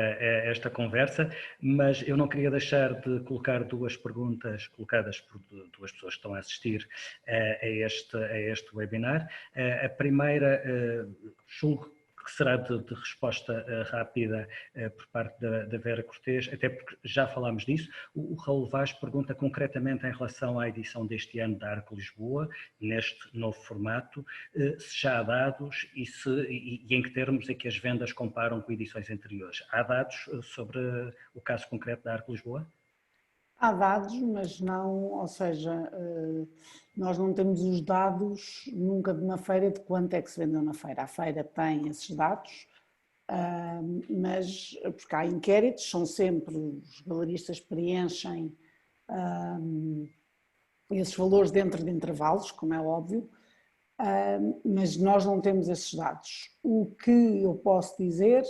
[SPEAKER 1] esta conversa, mas eu não queria deixar de colocar duas perguntas colocadas por duas pessoas que estão a assistir a este webinar. A primeira, julgo que será de resposta rápida por parte da Vera Cortês, até porque já falámos disso. O Raul Vaz pergunta concretamente em relação à edição deste ano da Arco Lisboa, neste novo formato, se já há dados e em que termos é que as vendas comparam com edições anteriores. Há dados sobre o caso concreto da Arco Lisboa?
[SPEAKER 4] Há dados, mas não, ou seja, nós não temos os dados nunca na feira de quanto é que se vendeu na feira. A feira tem esses dados, mas porque há inquéritos, são sempre, os galeristas preenchem esses valores dentro de intervalos, como é óbvio, mas nós não temos esses dados. O que eu posso dizer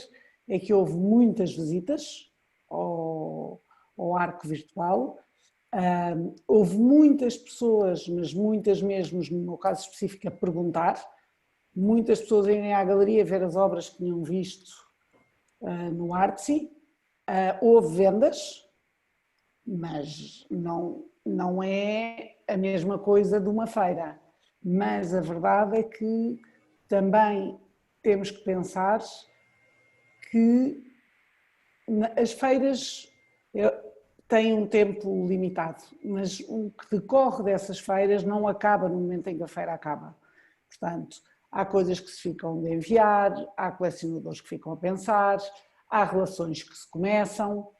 [SPEAKER 4] é que houve muitas visitas ao arco virtual, houve muitas pessoas, mas muitas mesmo, no meu caso específico, a perguntar, muitas pessoas irem à galeria ver as obras que tinham visto no Artsy, houve vendas, mas não é a mesma coisa de uma feira, mas a verdade é que também temos que pensar que as feiras têm um tempo limitado, mas o que decorre dessas feiras não acaba no momento em que a feira acaba. Portanto, há coisas que se ficam de enviar, há colecionadores que ficam a pensar, há relações que se começam,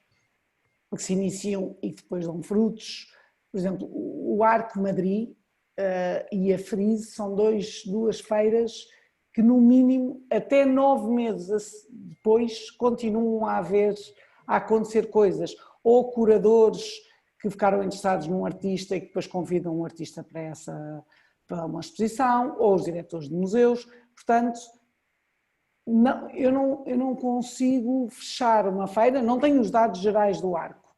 [SPEAKER 4] que se iniciam e que depois dão frutos. Por exemplo, o Arco Madrid e a Frieze são duas feiras que no mínimo até 9 meses depois continuam a acontecer coisas, ou curadores que ficaram interessados num artista e que depois convidam um artista para uma exposição, ou os diretores de museus. Portanto, eu não consigo fechar uma feira, não tenho os dados gerais do Arco,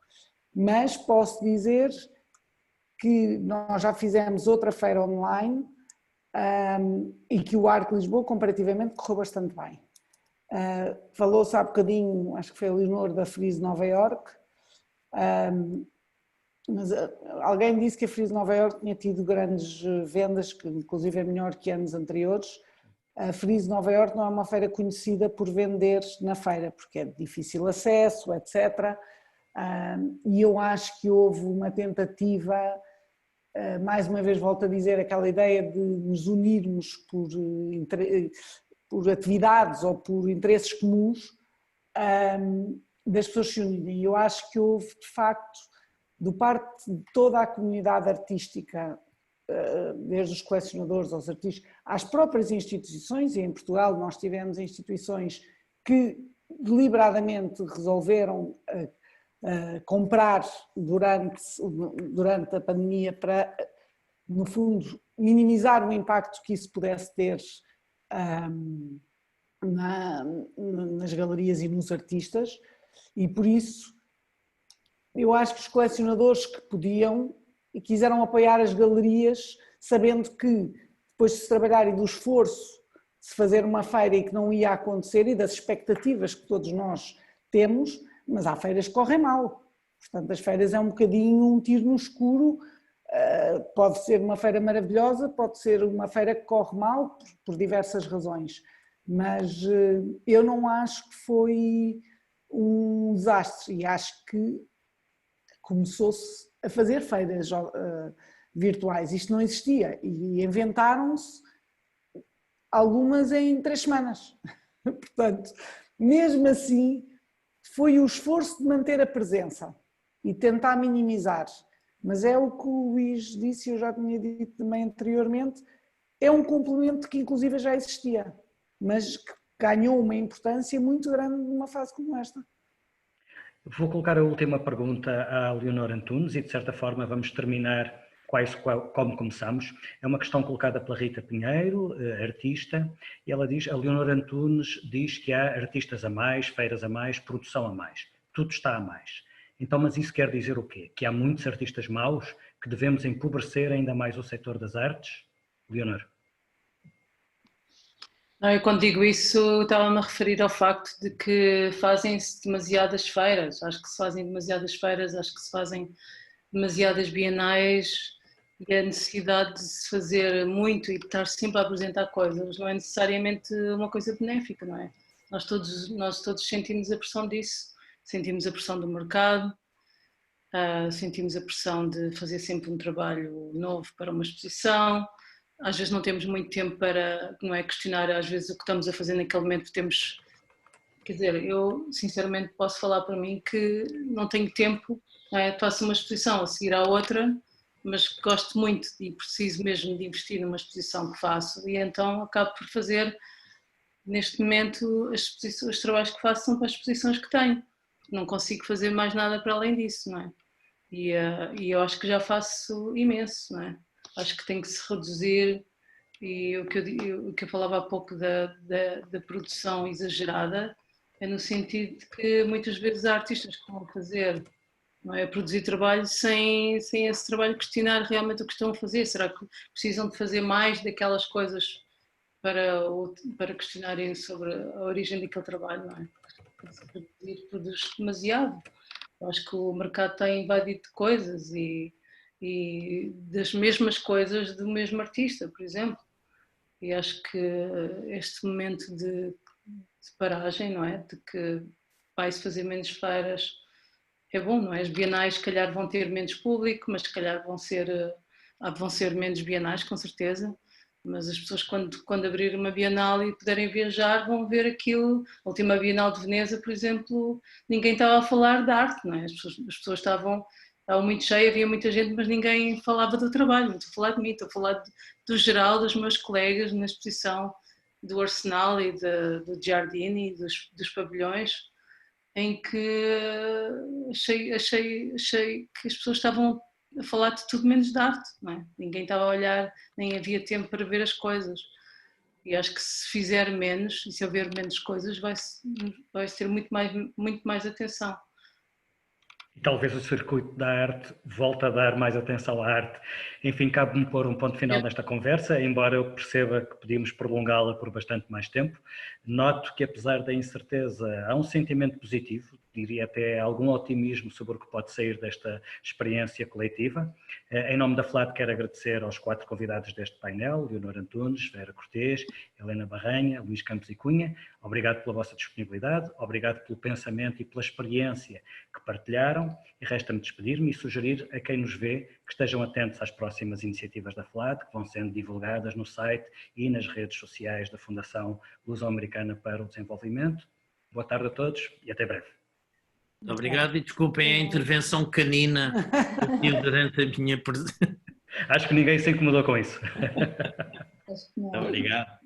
[SPEAKER 4] mas posso dizer que nós já fizemos outra feira online e que o Arco Lisboa comparativamente correu bastante bem. Falou-se há bocadinho, acho que foi a Leonor da Frieze Nova Iorque, mas alguém disse que a Frieze Nova Iorque tinha tido grandes vendas, que inclusive é melhor que anos anteriores. A Frieze Nova Iorque não é uma feira conhecida por vender na feira, porque é de difícil acesso, etc. E eu acho que houve uma tentativa, mais uma vez volto a dizer, aquela ideia de nos unirmos por atividades ou por interesses comuns, das pessoas se unirem. Eu acho que houve, de facto, de parte de toda a comunidade artística, desde os colecionadores aos artistas, às próprias instituições, e em Portugal nós tivemos instituições que deliberadamente resolveram comprar durante a pandemia para, no fundo, minimizar o impacto que isso pudesse ter nas galerias e nos artistas, e por isso eu acho que os colecionadores que podiam e quiseram apoiar as galerias, sabendo que depois de se trabalhar e do esforço de se fazer uma feira e que não ia acontecer e das expectativas que todos nós temos, mas há feiras que correm mal. Portanto, as feiras é um bocadinho um tiro no escuro, pode ser uma feira maravilhosa, pode ser uma feira que corre mal por diversas razões, mas eu não acho que foi um desastre e acho que começou-se a fazer feiras virtuais. Isto não existia e inventaram-se algumas em 3 semanas. Portanto, mesmo assim, foi o esforço de manter a presença e tentar minimizar. Mas é o que o Luís disse, eu já tinha dito também anteriormente, é um complemento que inclusive já existia, mas que ganhou uma importância muito grande numa fase como esta.
[SPEAKER 1] Vou colocar a última pergunta à Leonor Antunes e, de certa forma, vamos terminar como começamos. É uma questão colocada pela Rita Pinheiro, artista, e ela diz, a Leonor Antunes diz que há artistas a mais, feiras a mais, produção a mais. Tudo está a mais. Então, mas isso quer dizer o quê? Que há muitos artistas maus, que devemos empobrecer ainda mais o setor das artes? Leonor?
[SPEAKER 3] Não, eu quando digo isso estava-me a referir ao facto de que fazem-se demasiadas feiras, acho que se fazem demasiadas feiras, acho que se fazem demasiadas bienais e a necessidade de se fazer muito e de estar sempre a apresentar coisas não é necessariamente uma coisa benéfica, não é? Nós todos sentimos a pressão disso, sentimos a pressão do mercado, sentimos a pressão de fazer sempre um trabalho novo para uma exposição. Às vezes não temos muito tempo para, não é, questionar às vezes o que estamos a fazer naquele momento, temos, quer dizer, eu sinceramente posso falar para mim que não tenho tempo, não é? Faço uma exposição a seguir à outra, mas gosto muito e preciso mesmo de investir numa exposição que faço e então acabo por fazer, neste momento, os trabalhos que faço são para as exposições que tenho, não consigo fazer mais nada para além disso, não é? E eu acho que já faço imenso, não é? Acho que tem que se reduzir e o que eu falava há pouco da produção exagerada é no sentido de que muitas vezes há artistas que vão fazer, não é, produzir trabalho sem esse trabalho questionar realmente o que estão a fazer. Será que precisam de fazer mais daquelas coisas para questionarem sobre a origem daquele trabalho, não é? Produz demasiado. Eu acho que o mercado está invadido de coisas e das mesmas coisas do mesmo artista, por exemplo. E acho que este momento de paragem, não é? De que vai-se fazer menos feiras, é bom, não é? As bienais, se calhar, vão ter menos público, mas se calhar vão ser menos bienais, com certeza. Mas as pessoas, quando abrir uma bienal e puderem viajar, vão ver aquilo. A última Bienal de Veneza, por exemplo, ninguém estava a falar de arte, não é? As pessoas estavam muito cheias, havia muita gente, mas ninguém falava do trabalho. Não estou a falar de mim, estou a falar do geral, dos meus colegas na exposição do Arsenal e do Giardini e dos pavilhões, em que achei que as pessoas estavam a falar de tudo menos de arte, não é? Ninguém estava a olhar, nem havia tempo para ver as coisas. E acho que se fizer menos, e se houver menos coisas, vai-se ter muito mais atenção.
[SPEAKER 1] E talvez o circuito da arte volte a dar mais atenção à arte. Enfim, cabe-me pôr um ponto final nesta conversa, embora eu perceba que podíamos prolongá-la por bastante mais tempo. Noto que, apesar da incerteza, há um sentimento positivo, diria até algum otimismo sobre o que pode sair desta experiência coletiva. Em nome da FLAD, quero agradecer aos 4 convidados deste painel, Leonor Antunes, Vera Cortês, Helena Barranha, Luís Campos e Cunha. Obrigado pela vossa disponibilidade, obrigado pelo pensamento e pela experiência que partilharam, e resta-me despedir-me e sugerir a quem nos vê que estejam atentos às próximas iniciativas da FLAD, que vão sendo divulgadas no site e nas redes sociais da Fundação Luso-Americana para o Desenvolvimento. Boa tarde a todos e até breve.
[SPEAKER 5] Muito obrigado e desculpem a intervenção canina que eu tive durante a minha presença.
[SPEAKER 1] Acho que ninguém se incomodou com isso.
[SPEAKER 3] Acho que não.
[SPEAKER 5] Obrigado.